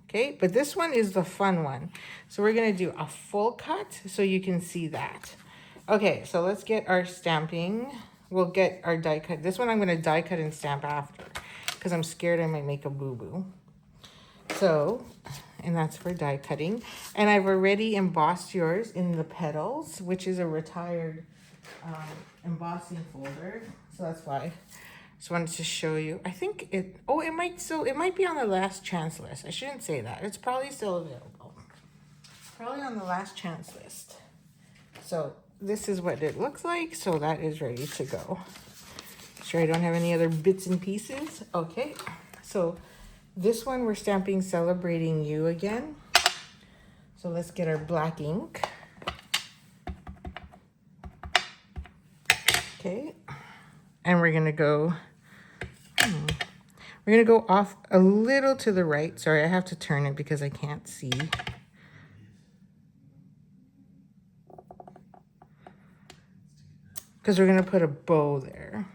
Okay, but this one is the fun one. So we're gonna do a full cut so you can see that. Okay, so let's get our stamping. We'll get our die cut. This one I'm gonna die cut and stamp after because I'm scared I might make a boo-boo. So, and that's for die cutting. And I've already embossed yours in the petals, which is a retired embossing folder. So that's why. Just wanted to show you. I think it, oh, it might be on the last chance list. I shouldn't say that. It's probably still available. Probably on the last chance list. So this is what it looks like. So that is ready to go. Sure I don't have any other bits and pieces. Okay, so this one we're stamping Celebrating You again. So let's get our black ink. Okay, and we're gonna go we're going to go off a little to the right. Sorry, I have to turn it because I can't see. Because we're going to put a bow there.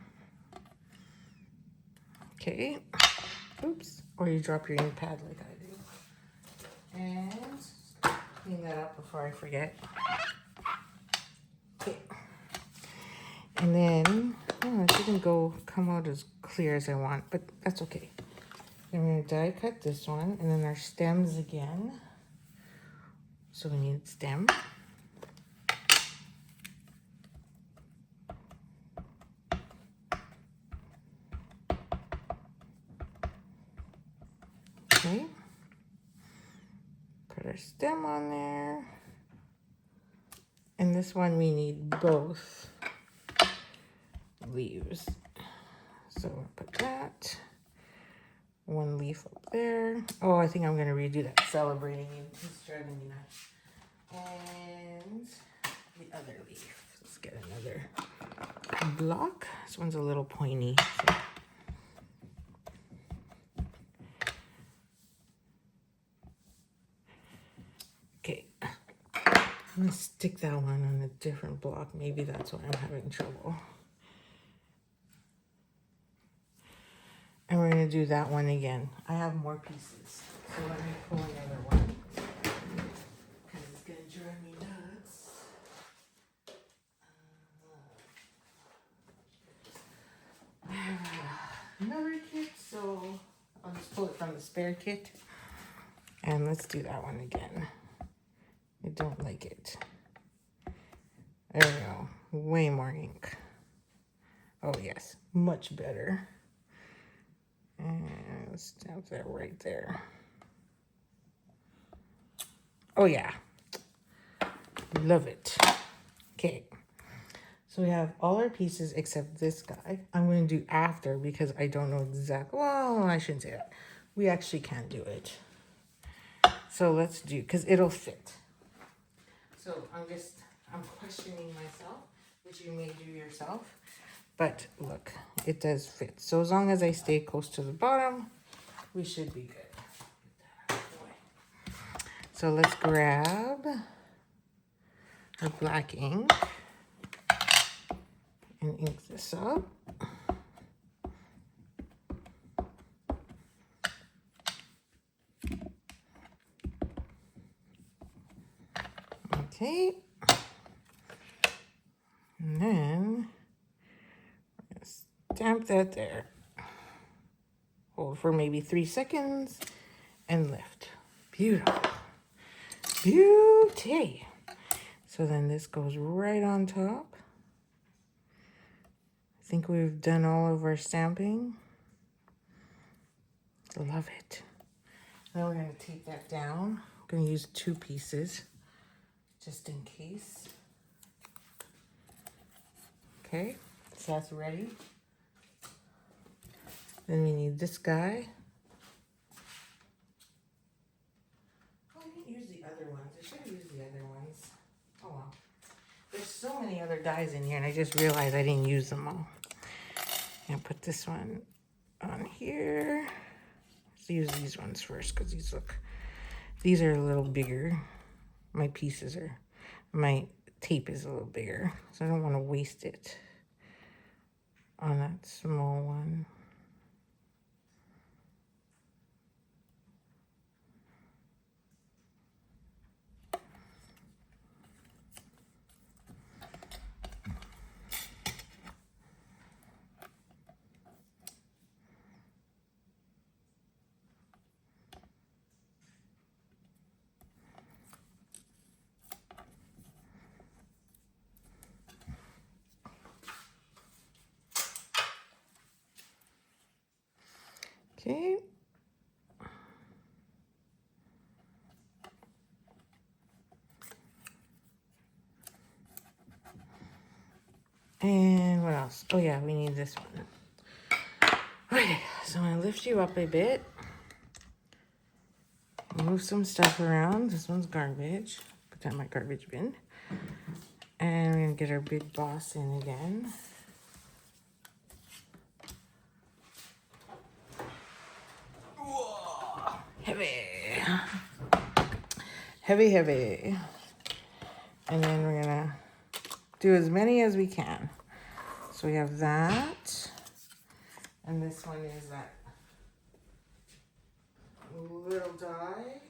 Okay. Oops. Or you drop your ink pad like I do. And clean that up before I forget. Okay. And then, oh, it didn't come out as clear as I want, but that's okay. I'm going to die cut this one, and then our stems again. So we need stem. Okay. Put our stem on there. And this one we need both leaves. So we'll put that. One leaf up there. Oh, I think I'm going to redo that. Celebrating You. It's driving me nuts. And the other leaf. Let's get another block. This one's a little pointy. So. Okay. I'm going to stick that one on a different block. Maybe that's why I'm having trouble. And we're going to do that one again. I have more pieces. So let me pull another one. Because it's going to drive me nuts. Another kit. So I'll just pull it from the spare kit. And let's do that one again. I don't like it. There we go. Way more ink. Oh, yes. Much better. And let's stamp that right there. Oh, yeah. Love it. Okay. So we have all our pieces except this guy. I'm going to do after because I don't know exactly. Well, I shouldn't say that. We actually can do it. So let's do, because it'll fit. So I'm questioning myself, which you may do yourself. But look, it does fit. So as long as I stay close to the bottom, we should be good. Get that out of the way. So let's grab our black ink and ink this up. Okay. And then stamp that there. Hold for maybe 3 seconds and lift. Beautiful. Beauty. So then this goes right on top. I think we've done all of our stamping. Love it. Now we're going to tape that down. I'm going to use 2 pieces just in case. Okay, so that's ready. Then we need this guy. Oh, I didn't use the other ones. I should have used the other ones. Oh well. There's so many other dies in here and I just realized I didn't use them all. I'm gonna put this one on here. Let's use these ones first because these are a little bigger. My tape is a little bigger, so I don't want to waste it on that small one. Okay. And what else? Oh yeah, we need this one. Okay, so I'm gonna lift you up a bit. Move some stuff around. This one's garbage. Put that in my garbage bin. And we're gonna get our big boss in again. Whoa, heavy. Heavy, heavy. And then we're gonna do as many as we can. So we have that. And this one is that little die.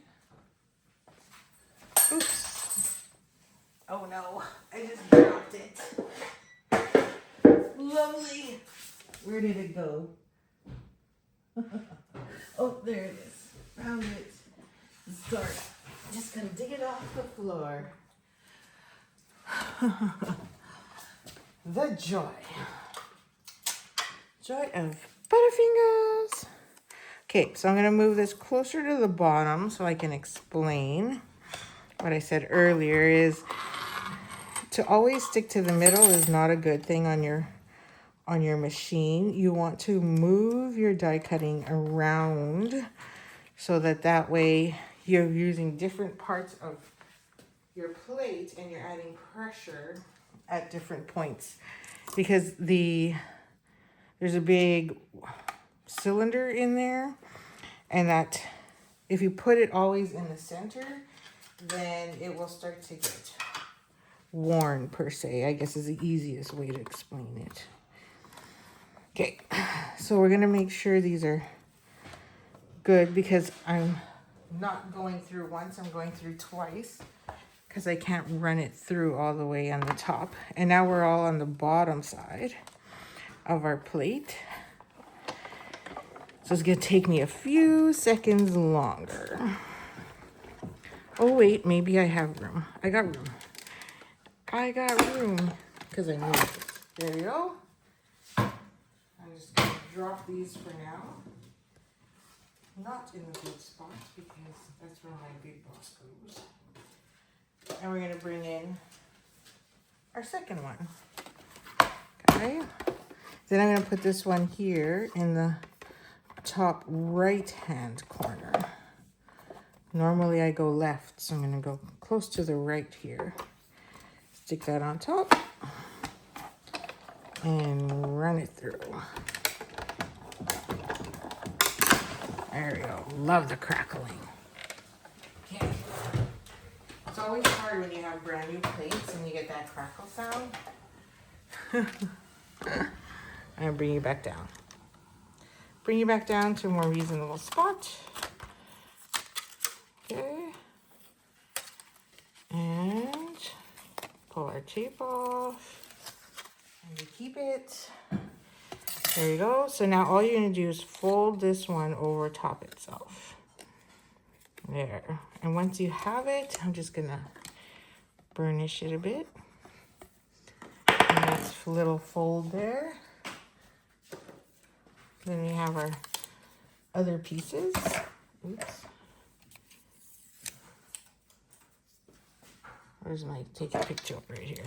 Oops. Oh no, I just dropped it. Lovely. Where did it go? Oh, there it is. Found it. Sorry. Just gonna dig it off the floor. The joy. Joy of Butterfingers. Okay, so I'm gonna move this closer to the bottom so I can explain. What I said earlier is to always stick to the middle is not a good thing on your machine. You want to move your die cutting around so that way you're using different parts of your plate and you're adding pressure at different points, because there's a big cylinder in there, and that if you put it always in the center, then it will start to get worn, per se, I guess is the easiest way to explain it. Okay, so we're gonna make sure these are good, because I'm not going through once, I'm going through twice, because I can't run it through all the way on the top. And now we're all on the bottom side of our plate. So it's gonna take me a few seconds longer. Oh wait, maybe I have room. I got room. I got room, because I moved it. There we go. I'm just gonna drop these for now. Not in the good spot, because that's where my big boss goes. And we're gonna bring in our second one. Okay. Then I'm gonna put this one here in the top right-hand corner. Normally I go left, so I'm gonna go close to the right here. Stick that on top and run it through. There we go. Love the crackling. Okay. It's always hard when you have brand new plates and you get that crackle sound. I'm gonna bring you back down. Bring you back down to a more reasonable spot. Okay. And pull our tape off. And we keep it. There you go. So now all you're gonna do is fold this one over top itself. There. And once you have it, I'm just gonna burnish it a bit. Nice little fold there. Then we have our other pieces. Oops. Where's my take a picture right here?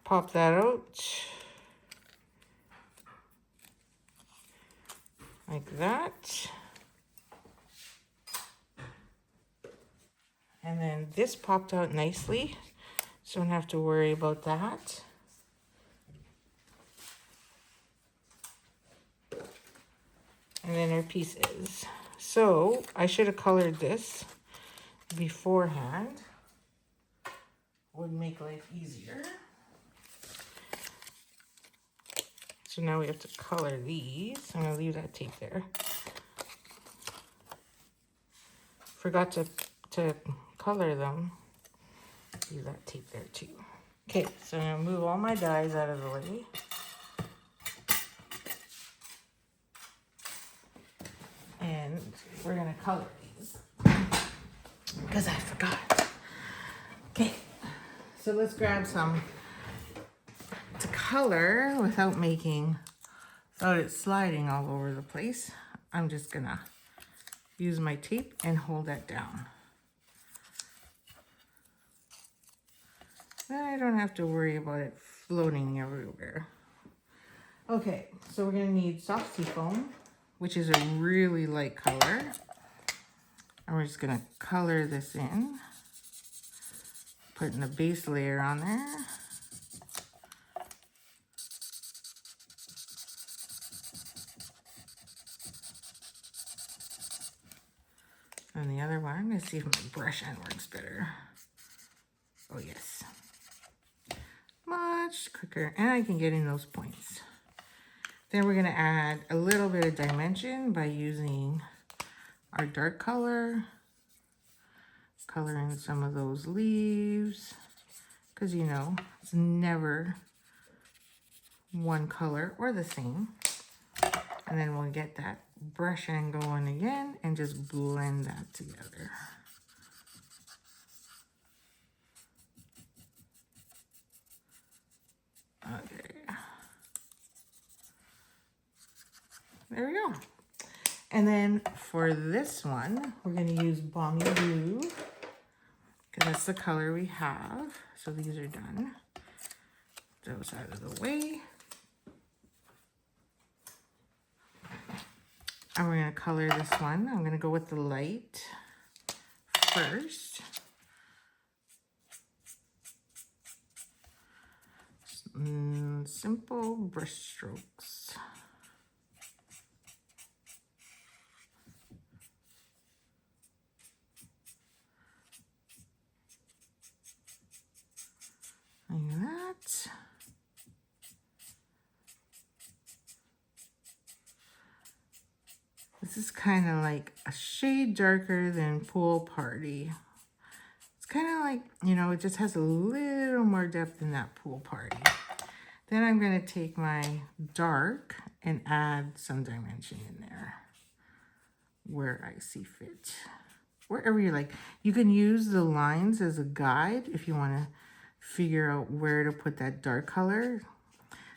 Pop that out. Like that. And then this popped out nicely, so I don't have to worry about that. And then our pieces. So I should have colored this beforehand. Would make life easier. So now we have to color these. I'm gonna leave that tape there. Forgot to color them. Leave that tape there too. Okay, so I'm gonna move all my dies out of the way. And we're gonna color these because I forgot. Okay, so let's grab some to color without it sliding all over the place. I'm just gonna use my tape and hold that down. Then I don't have to worry about it floating everywhere. Okay, so we're gonna need soft seafoam, which is a really light color. And we're just gonna color this in, putting the base layer on there. And the other one, let's see if my brush end works better. Oh yes, much quicker, and I can get in those points. Then we're gonna add a little bit of dimension by using our dark color, coloring some of those leaves, because you know, it's never one color or the same. And then we'll get that brush end going again and just blend that together. Okay. There we go. And then for this one, we're going to use Balmy Blue because that's the color we have. So these are done. Those out of the way. And we're going to color this one. I'm going to go with the light first. Simple brush strokes. Like that. This is kind of like a shade darker than Pool Party. It's kind of like, you know, it just has a little more depth than that Pool Party. Then I'm going to take my dark and add some dimension in there where I see fit. Wherever you like. You can use the lines as a guide if you want to figure out where to put that dark color.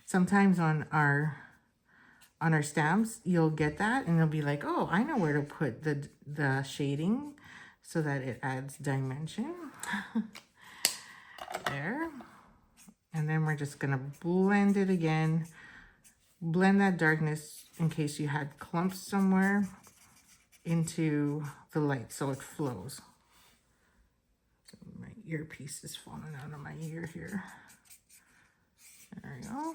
Sometimes on our stamps, you'll get that and they'll be like, oh, I know where to put the shading so that it adds dimension. There. And then we're just gonna blend it again. Blend that darkness in case you had clumps somewhere into the light so it flows. So right earpiece is falling out of my ear here. There we go.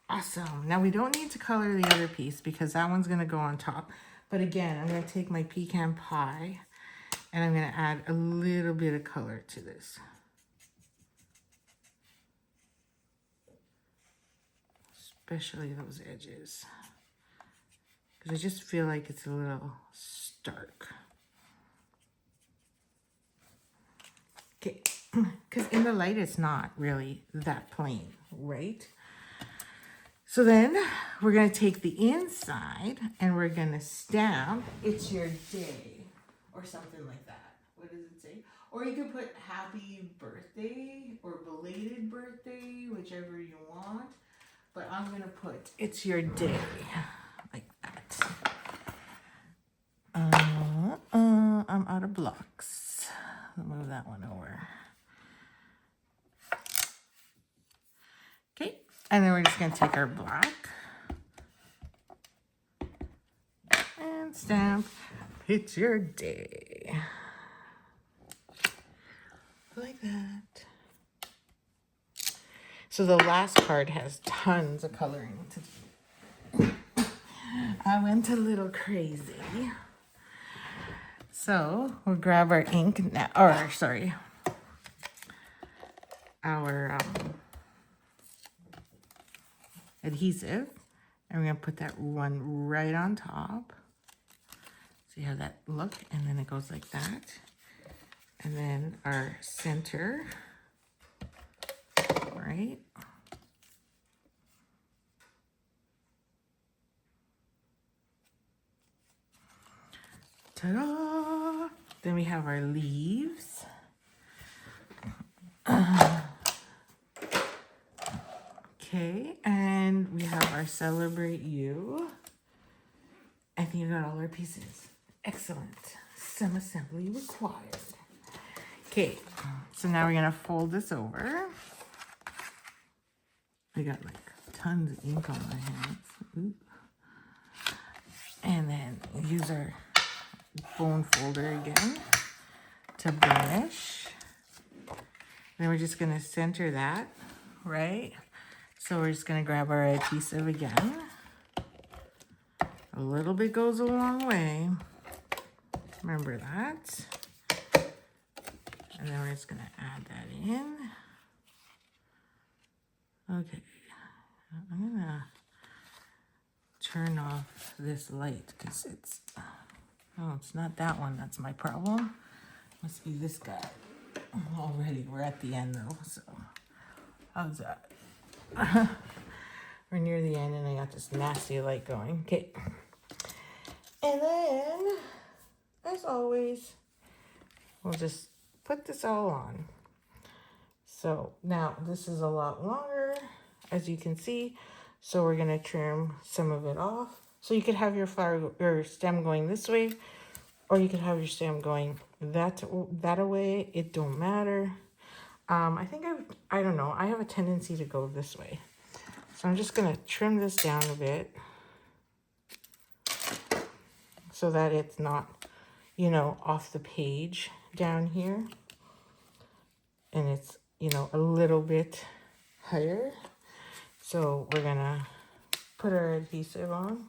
Awesome. Now we don't need to color the other piece because that one's going to go on top. But again, I'm going to take my pecan pie and I'm going to add a little bit of color to this. Especially those edges. Because I just feel like it's a little stark. Okay. Because in the light, it's not really that plain, right? So then we're going to take the inside and we're going to stamp "It's Your Day" or something like that. What does it say? Or you could put "Happy Birthday" or "Belated Birthday," whichever you want. But I'm going to put "It's Your Day" like that. I'm out of blocks. I'll move that one over. Okay. And then we're just going to take our black and stamp "It's Your Day." Like that. So the last card has tons of coloring to do. I went a little crazy. So we'll grab our ink now, or sorry, our adhesive, and we're going to put that one right on top. See how that look? And then it goes like that. And then our center, right? Ta-da! Then we have our leaves. Okay, and we have our "Celebrate You." I think you got all our pieces. Excellent. Some assembly required. Okay, so now we're gonna fold this over. I got like tons of ink on my hands. Ooh. And then use our bone folder again to burnish. Then we're just gonna center that, right? So we're just gonna grab our adhesive again. A little bit goes a long way. Remember that. And then we're just gonna add that in. Okay, I'm gonna turn off this light because it's, oh, it's not that one that's my problem. Must be this guy. Already, we're at the end though, so how's that? We're near the end and I got this nasty light going. Okay. And then, as always, we'll just put this all on. So now this is a lot longer, as you can see. So we're gonna trim some of it off. So you could have your stem going this way, or you could have your stem going that way. It don't matter. I think I don't know. I have a tendency to go this way. So I'm just gonna trim this down a bit so that it's not, you know, off the page down here. And it's, you know, a little bit higher. So we're gonna put our adhesive on.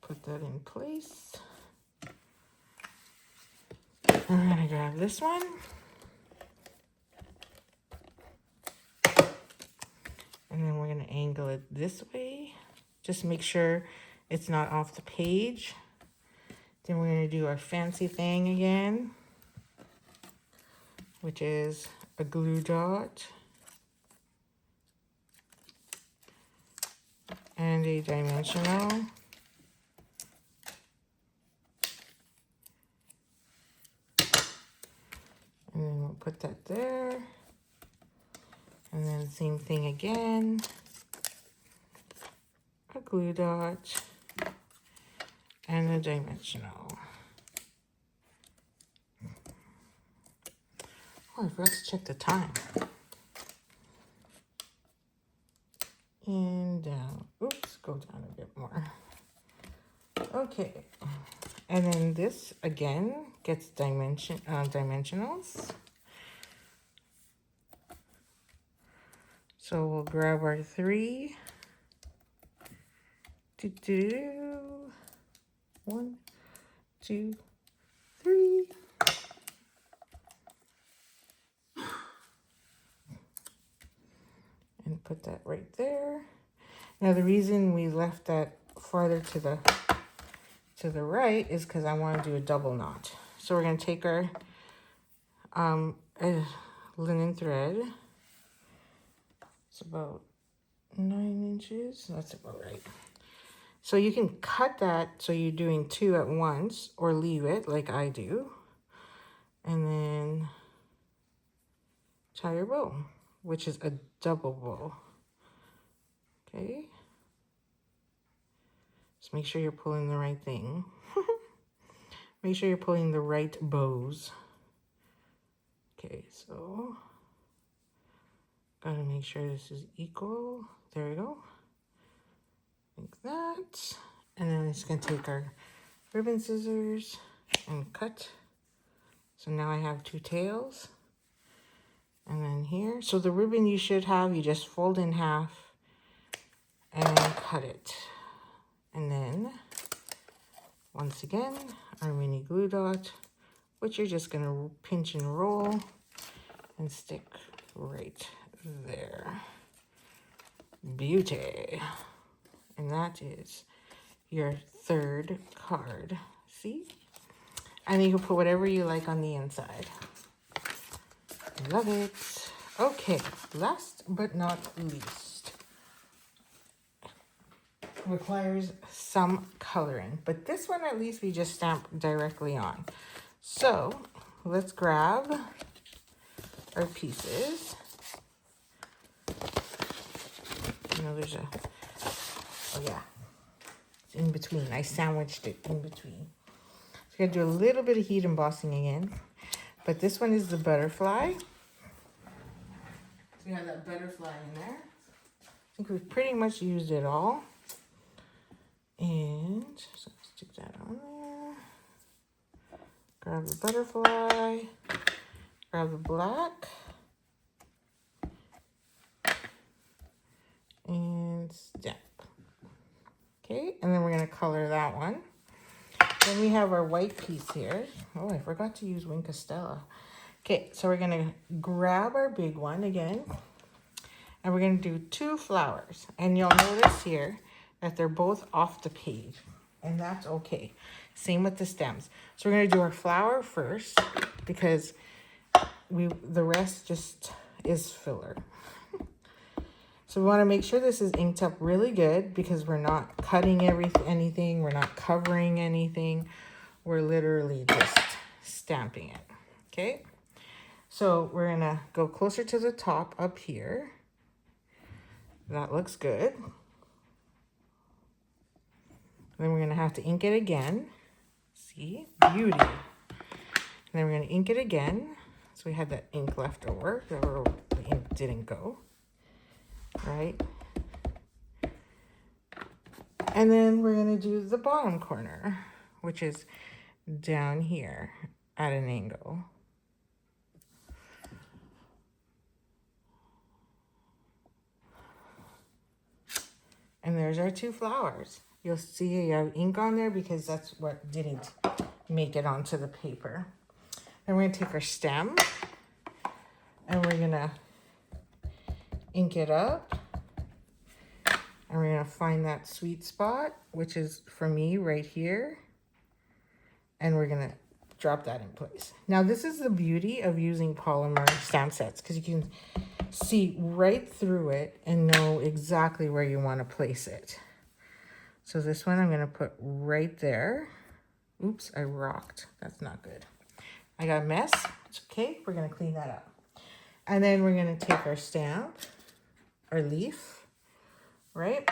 Put that in place. And we're gonna grab this one. And then we're gonna angle it this way. Just make sure it's not off the page. Then we're gonna do our fancy thing again, which is a glue dot and a dimensional. And then we'll put that there. And then same thing again. A glue dot and a dimensional. Oh, I forgot to check the time. and down. Oops, go down a bit more. Okay, and then this again gets dimensionals. So we'll grab our 3. 1, 2, 3. And put that right there. Now the reason we left that farther to the right is because I want to do a double knot. So we're going to take our linen thread. It's about 9 inches. That's about right. So you can cut that so you're doing 2 at once, or leave it like I do. And then tie your bow, which is a double bow. Okay. Just make sure you're pulling the right thing. Make sure you're pulling the right bows. Okay, so gotta make sure this is equal. There we go. Like that. And then I'm just gonna take our ribbon scissors and cut. So now I have 2 tails. And then here, so the ribbon you should have, you just fold in half and cut it. And then once again, our mini glue dot, which you're just gonna pinch and roll and stick right there. Beauty. And that is your 3rd card. See? And you can put whatever you like on the inside. Love it. Okay, last but not least, requires some coloring, but this one at least we just stamp directly on. So let's grab our pieces. You know, there's a, oh yeah, it's in between. I sandwiched it in between. So I'm gonna do a little bit of heat embossing again, but this one is the butterfly. So we have that butterfly in there. I think we've pretty much used it all. And so stick that on there. Grab the butterfly. Grab the black. And stamp. Okay, and then we're going to color that one. Then we have our white piece here. Oh, I forgot to use Wink Stella. Okay, so we're going to grab our big one again. And we're going to do 2 flowers. And you'll notice here that they're both off the page. And that's okay. Same with the stems. So we're going to do our flower first because the rest just is filler. So we want to make sure this is inked up really good because we're not cutting anything. We're not covering anything. We're literally just stamping it. Okay. So we're going to go closer to the top up here. That looks good. Then we're going to have to ink it again. See? Beauty. And then we're going to ink it again. So we had that ink left over. The ink didn't go. Right? And then we're going to do the bottom corner, which is down here at an angle. And there's our 2 flowers. You'll see I have ink on there because that's what didn't make it onto the paper. Then we're going to take our stem and we're going to ink it up. And we're going to find that sweet spot, which is for me right here. And we're going to drop that in place. Now, this is the beauty of using polymer stamp sets because you can see right through it and know exactly where you want to place it. So this one I'm going to put right there. Oops, I rocked. That's not good. I got a mess. It's okay. We're going to clean that up. And then we're going to take our stamp, our leaf, right?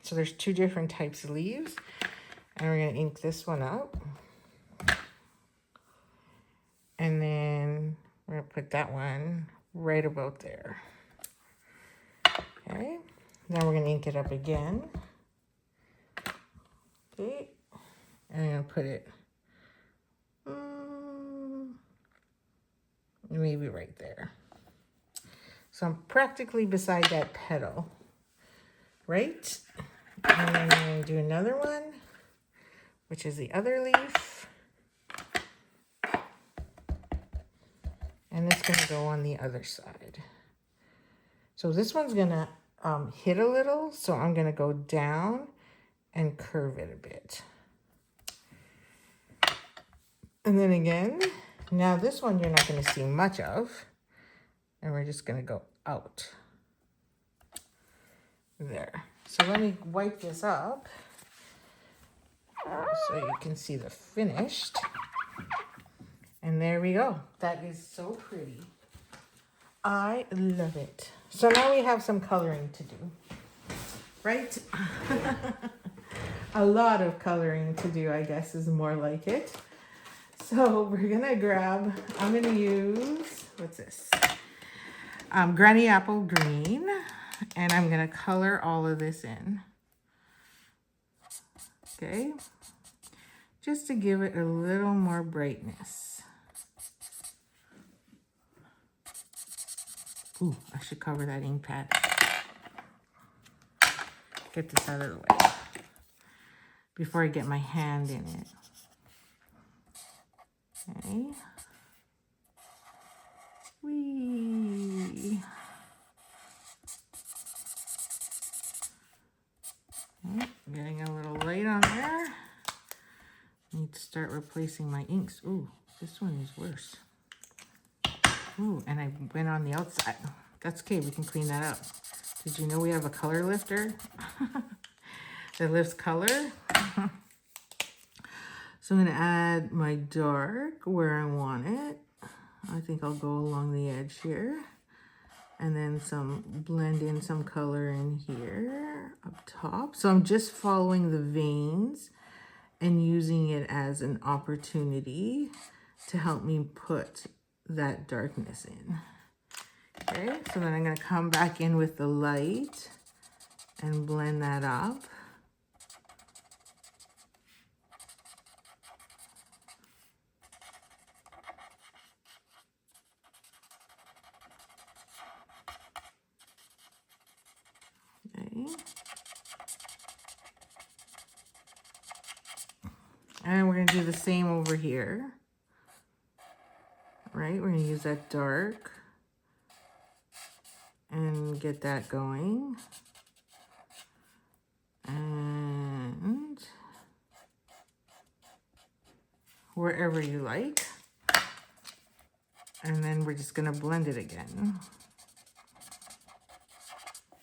So there's 2 different types of leaves. And we're going to ink this one up. And then we're going to put that one right about there. Okay. Now we're going to ink it up again. Okay. And I'm going to put it maybe right there. So I'm practically beside that petal, right? And then I'm going to do another one, which is the other leaf. And it's going to go on the other side. So this one's going to hit a little, so I'm going to go down and curve it a bit. And then again, now this one you're not going to see much of. And we're just going to go out. There. So let me wipe this up so you can see the finished. And there we go. That is so pretty. I love it. So now we have some coloring to do, right? A lot of coloring to do, I guess, is more like it. So we're gonna grab, I'm gonna use, what's this? Granny Apple Green, and I'm gonna color all of this in. Okay, just to give it a little more brightness. Ooh, I should cover that ink pad. Get this out of the way before I get my hand in it. Okay. Whee. Okay, getting a little light on there. Need to start replacing my inks. Ooh, this one is worse. Ooh, and I went on the outside. That's okay, we can clean that up. Did you know we have a color lifter that lifts color? So I'm gonna add my dark where I want it. I think I'll go along the edge here. And then blend in some color in here up top. So I'm just following the veins and using it as an opportunity to help me put that darkness in. Okay, so then I'm going to come back in with the light and blend that up. Okay. And we're going to do the same over here. Right, we're going to use that dark and get that going. And wherever you like. And then we're just going to blend it again.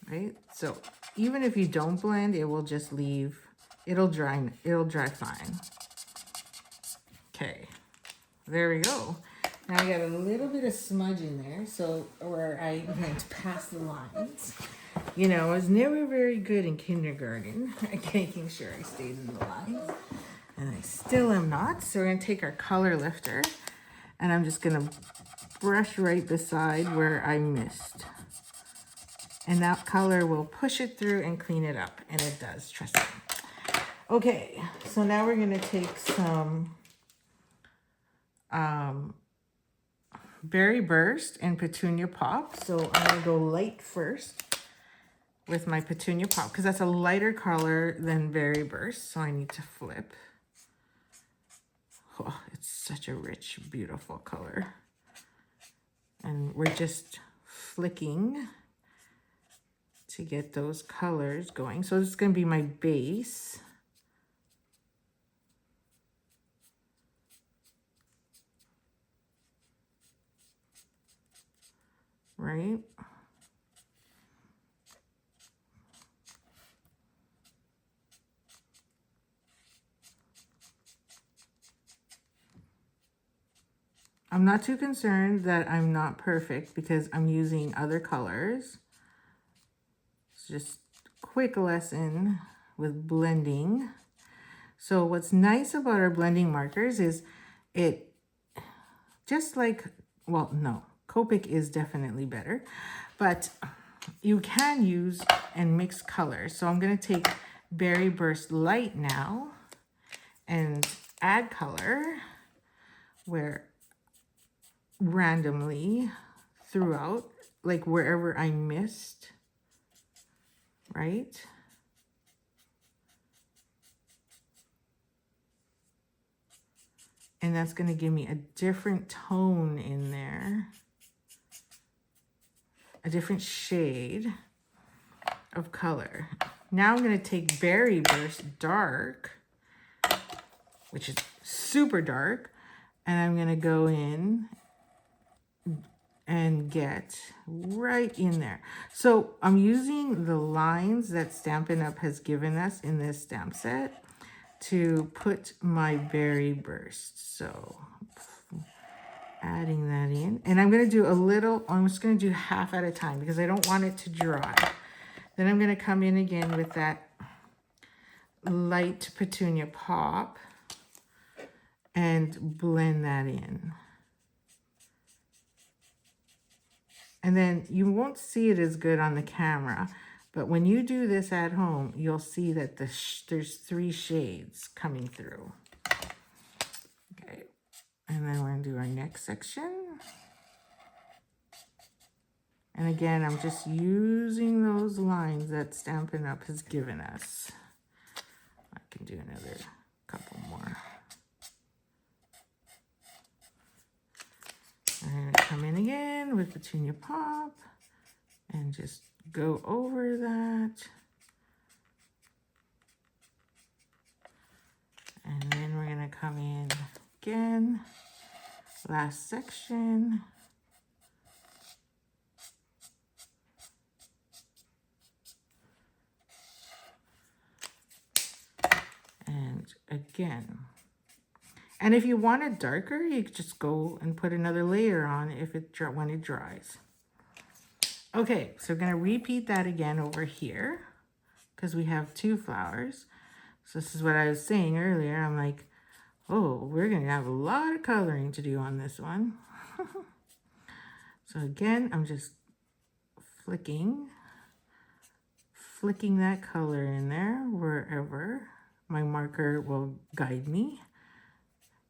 Right, so even if you don't blend, it will just leave, it'll dry fine. Okay, there we go. Now I got a little bit of smudge in there, so where I went past the lines. You know, I was never very good in kindergarten at making sure I stayed in the lines, and I still am not. So we're gonna take our color lifter, and I'm just gonna brush right beside where I missed. And that color will push it through and clean it up, and it does, trust me. Okay, so now we're gonna take some Berry Burst and Petunia Pop. So I'm gonna go light first with my Petunia Pop because that's a lighter color than Berry Burst. So I need to flip. Oh, it's such a rich, beautiful color. And we're just flicking to get those colors going. So this is gonna be my base. Right? I'm not too concerned that I'm not perfect because I'm using other colors. It's just a quick lesson with blending. So what's nice about our blending markers is it just like, well, no, Copic is definitely better, but you can use and mix colors. So I'm going to take Berry Burst Light now and add color where randomly throughout, like wherever I missed, right? And that's going to give me a different tone in there, a different shade of color. Now I'm going to take Berry Burst Dark, which is super dark, and I'm going to go in and get right in there. So I'm using the lines that Stampin' Up! Has given us in this stamp set to put my Berry Burst. So adding that in. And I'm going to do a little, I'm just going to do half at a time because I don't want it to dry. Then I'm going to come in again with that light Petunia Pop and blend that in. And then you won't see it as good on the camera, but when you do this at home, you'll see that there's 3 shades coming through. Okay, and then we're going to do our next section. And again, I'm just using those lines that Stampin' Up! Has given us. I can do another couple more. I'm going to come in again with Petunia Pop and just go over that. And then we're going to come in again, last section. And again. And if you want it darker, you could just go and put another layer on if when it dries. Okay, so we're going to repeat that again over here because we have 2 flowers. So this is what I was saying earlier. I'm like, oh, we're going to have a lot of coloring to do on this one. So again, I'm just flicking that color in there wherever my marker will guide me.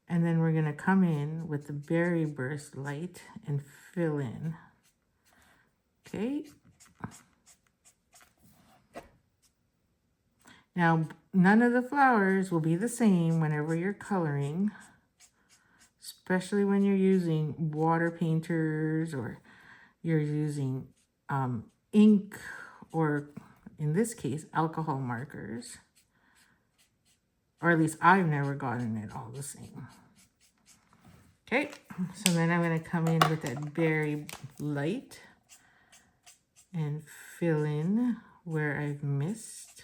And then we're going to come in with the Berry Burst Light and fill in. Okay. Now, none of the flowers will be the same whenever you're coloring, especially when you're using water painters or you're using ink or, in this case, alcohol markers. Or at least I've never gotten it all the same. Okay, so then I'm going to come in with that Berry Light and fill in where I've missed.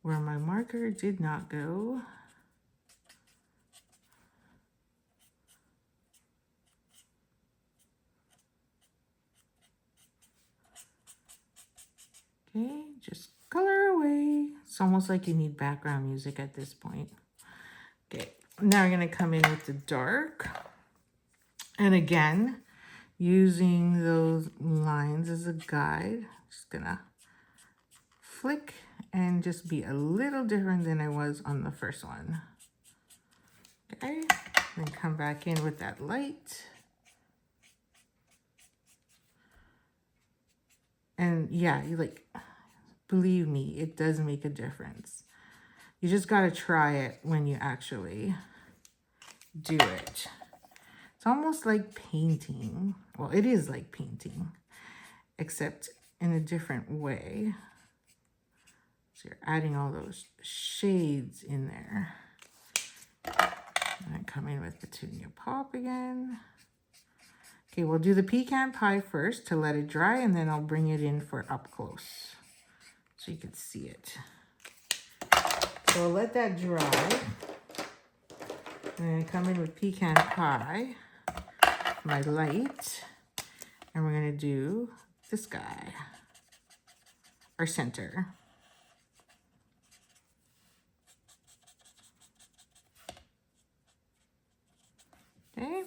Where my marker did not go. Okay, just color away. It's almost like you need background music at this point. Okay, now we're going to come in with the dark. And again, using those lines as a guide, just going to flick and just be a little different than I was on the first one. Okay, then come back in with that light. And yeah, you like, believe me, it does make a difference. You just got to try it when you actually do it. It's almost like painting. Well, it is like painting, except in a different way. So you're adding all those shades in there. And I come in with Petunia Pop again. Okay, we'll do the pecan pie first to let it dry, and then I'll bring it in for up close so you can see it. So I'll let that dry. I'm going to come in with pecan pie, my light, and we're going to do this guy, our center. Okay.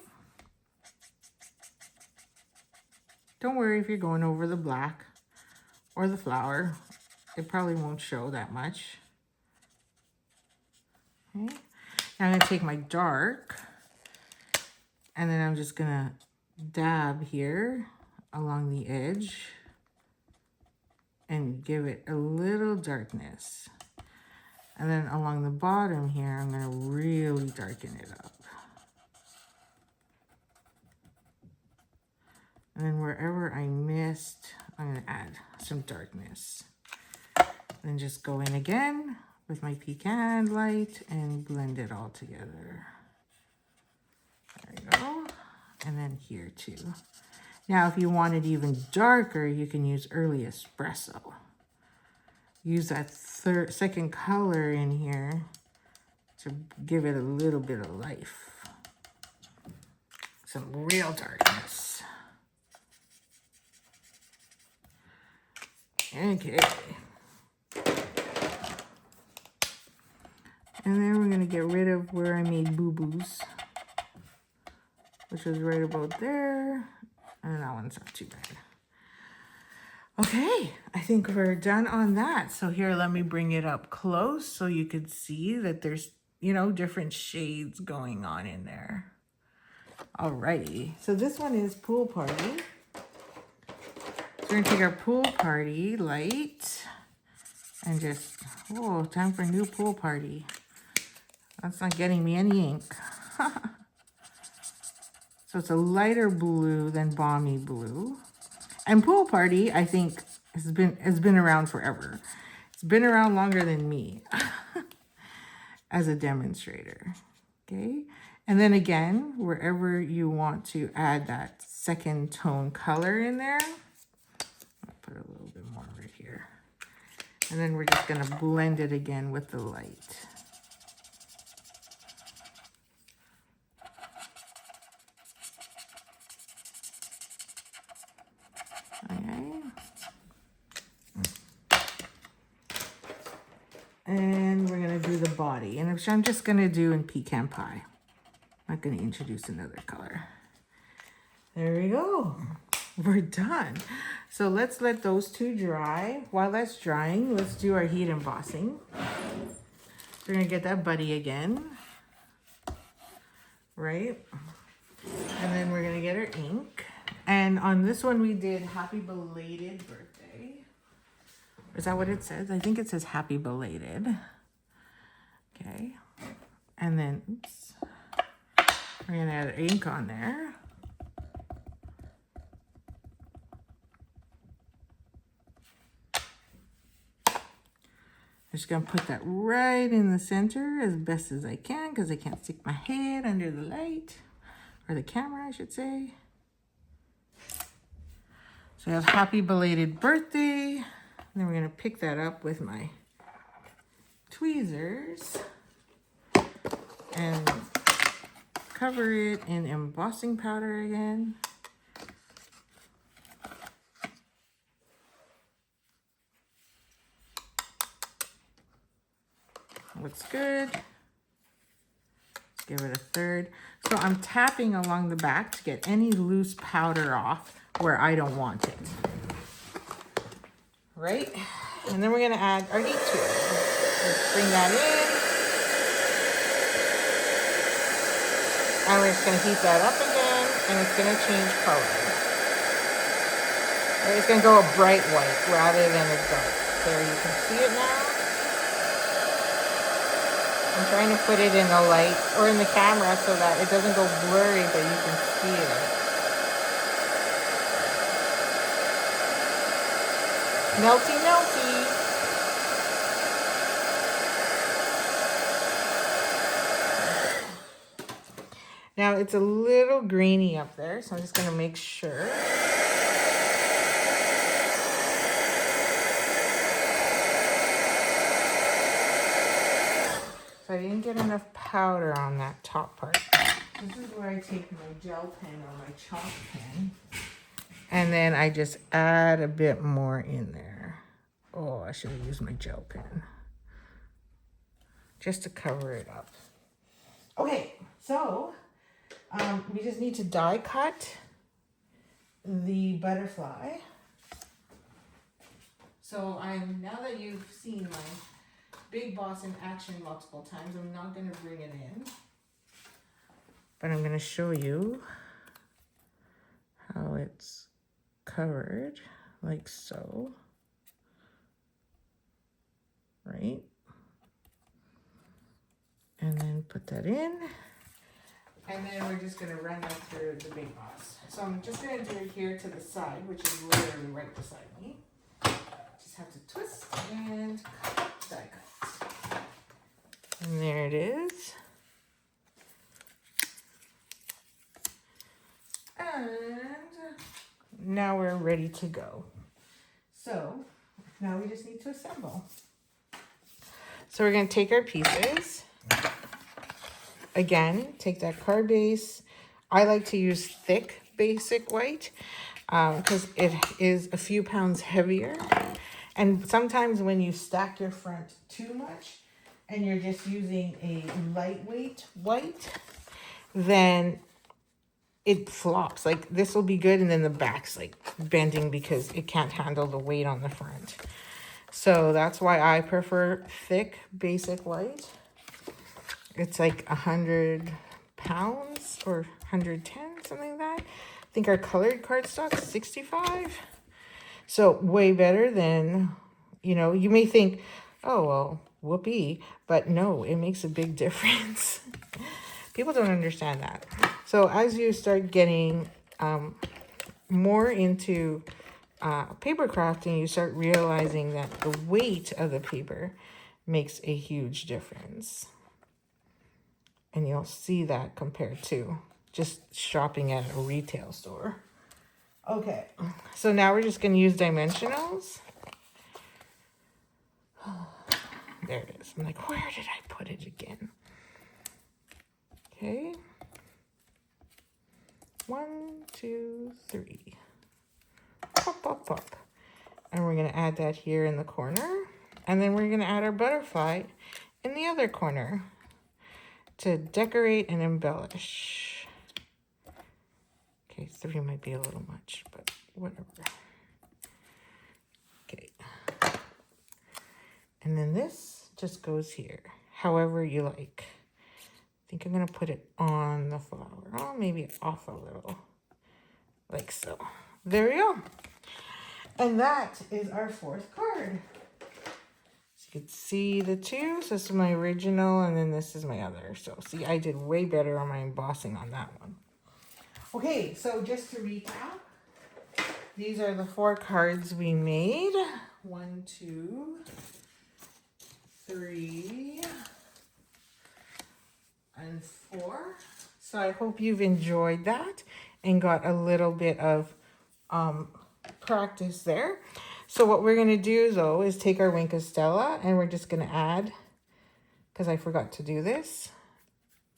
Don't worry if you're going over the black or the flower. It probably won't show that much. Okay. Now I'm going to take my dark, and then I'm just going to dab here along the edge and give it a little darkness. And then along the bottom here, I'm going to really darken it up. And then wherever I missed, I'm going to add some darkness. Then just go in again with my pecan light and blend it all together. There we go. And then here too. Now, if you want it even darker, you can use early espresso. Use that second color in here to give it a little bit of life. Some real darkness. Okay. And then we're going to get rid of where I made boo-boos, which is right about there. And that one's not too bad. Okay, I think we're done on that. So here, let me bring it up close so you could see that there's, you know, different shades going on in there. Alrighty, so this one is Pool Party. So we're gonna take our Pool Party light and just, oh, time for a new pool party. That's not getting me any ink. So it's a lighter blue than Balmy Blue. And Pool Party, I think, has been around forever. It's been around longer than me as a demonstrator. Okay, and then again, wherever you want to add that second tone color in there, I'll put a little bit more right here. And then we're just gonna blend it again with the light. Okay. And we're gonna do the body, and which I'm just gonna do in pecan pie. I'm not gonna introduce another color. There we go. We're done. So let's let those two dry. While that's drying, let's do our heat embossing. We're gonna get that buddy again, right? And then we're gonna get our ink. And on this one, we did Happy Belated Birthday. Is that what it says? I think it says Happy Belated. Okay. And then, oops, we're gonna add ink on there. I'm just gonna put that right in the center as best as I can because I can't stick my head under the light, or the camera, I should say. So I have Happy Belated Birthday. And then we're gonna pick that up with my tweezers and cover it in embossing powder again. Looks good. Let's give it a third. So I'm tapping along the back to get any loose powder off where I don't want it. Right? And then we're gonna add our heat to it. Let's bring that in. And we're just gonna heat that up again, and it's gonna change color. Right? It's gonna go a bright white rather than a dark. There, you can see it now. I'm trying to put it in the light or in the camera so that it doesn't go blurry, but you can see it. Melty, melty. Now it's a little grainy up there, so I'm just gonna make sure. So I didn't get enough powder on that top part. This is where I take my gel pen or my chalk pen. And then I just add a bit more in there. Oh, I should have used my gel pen. Just to cover it up. Okay, so We just need to die cut the butterfly. So now that you've seen my Big Boss in action multiple times, I'm not going to bring it in. But I'm going to show you how it's covered, like so. Right? And then put that in. And then we're just going to run that through the Big Boss. So I'm just going to do it here to the side, which is literally right beside me. Just have to twist and cut, die cut. And there it is. And now we're ready to go. So now we just need to assemble. So we're going to take our pieces. Again, take that card base. I like to use thick basic white because it is a few pounds heavier. And sometimes when you stack your front too much and you're just using a lightweight white, then it flops. Like this will be good and then the back's like bending because it can't handle the weight on the front. So that's why I prefer thick basic white. It's like 100 pounds or 110, something like that. I think our colored cardstock is 65. So way better than, you know, you may think, oh, well, whoopee. But no, it makes a big difference. People don't understand that. So as you start getting more into paper crafting, you start realizing that the weight of the paper makes a huge difference. And you'll see that compared to just shopping at a retail store. Okay, so now we're just going to use dimensionals. There it is. I'm like, where did I put it again? Okay. 1, 2, 3. Pop, pop, pop. And we're going to add that here in the corner. And then we're going to add our butterfly in the other corner to decorate and embellish. Okay, 3 might be a little much, but whatever. Okay. And then this just goes here, however you like. I think I'm going to put it on the flower. Oh, maybe off a little, like so. There we go. And that is our 4th card. So you can see the 2. So this is my original, and then this is my other. So see, I did way better on my embossing on that one. Okay, so just to recap, these are the 4 cards we made. 1, 2, 3, and 4. So I hope you've enjoyed that and got a little bit of practice there. So what we're going to do though is take our Wink of Stella and we're just going to add, because I forgot to do this,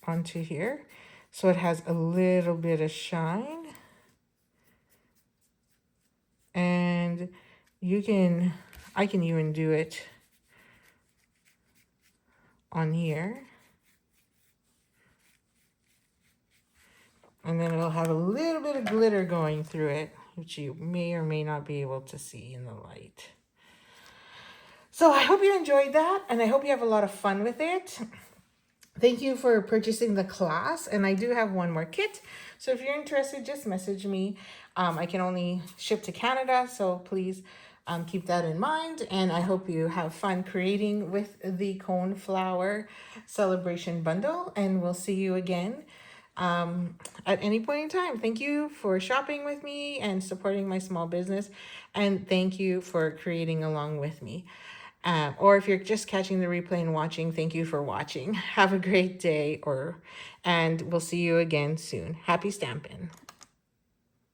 onto here. So it has a little bit of shine. And I can even do it on here. And then it'll have a little bit of glitter going through it, which you may or may not be able to see in the light. So I hope you enjoyed that, and I hope you have a lot of fun with it. Thank you for purchasing the class, and I do have one more kit. So if you're interested, just message me. I can only ship to Canada, so please keep that in mind. And I hope you have fun creating with the Coneflower Celebration Bundle, and we'll see you again at any point in time. Thank you for shopping with me and supporting my small business, and thank you for creating along with me. Or if you're just catching the replay and watching, thank you for watching. Have a great day, and we'll see you again soon. Happy Stampin'.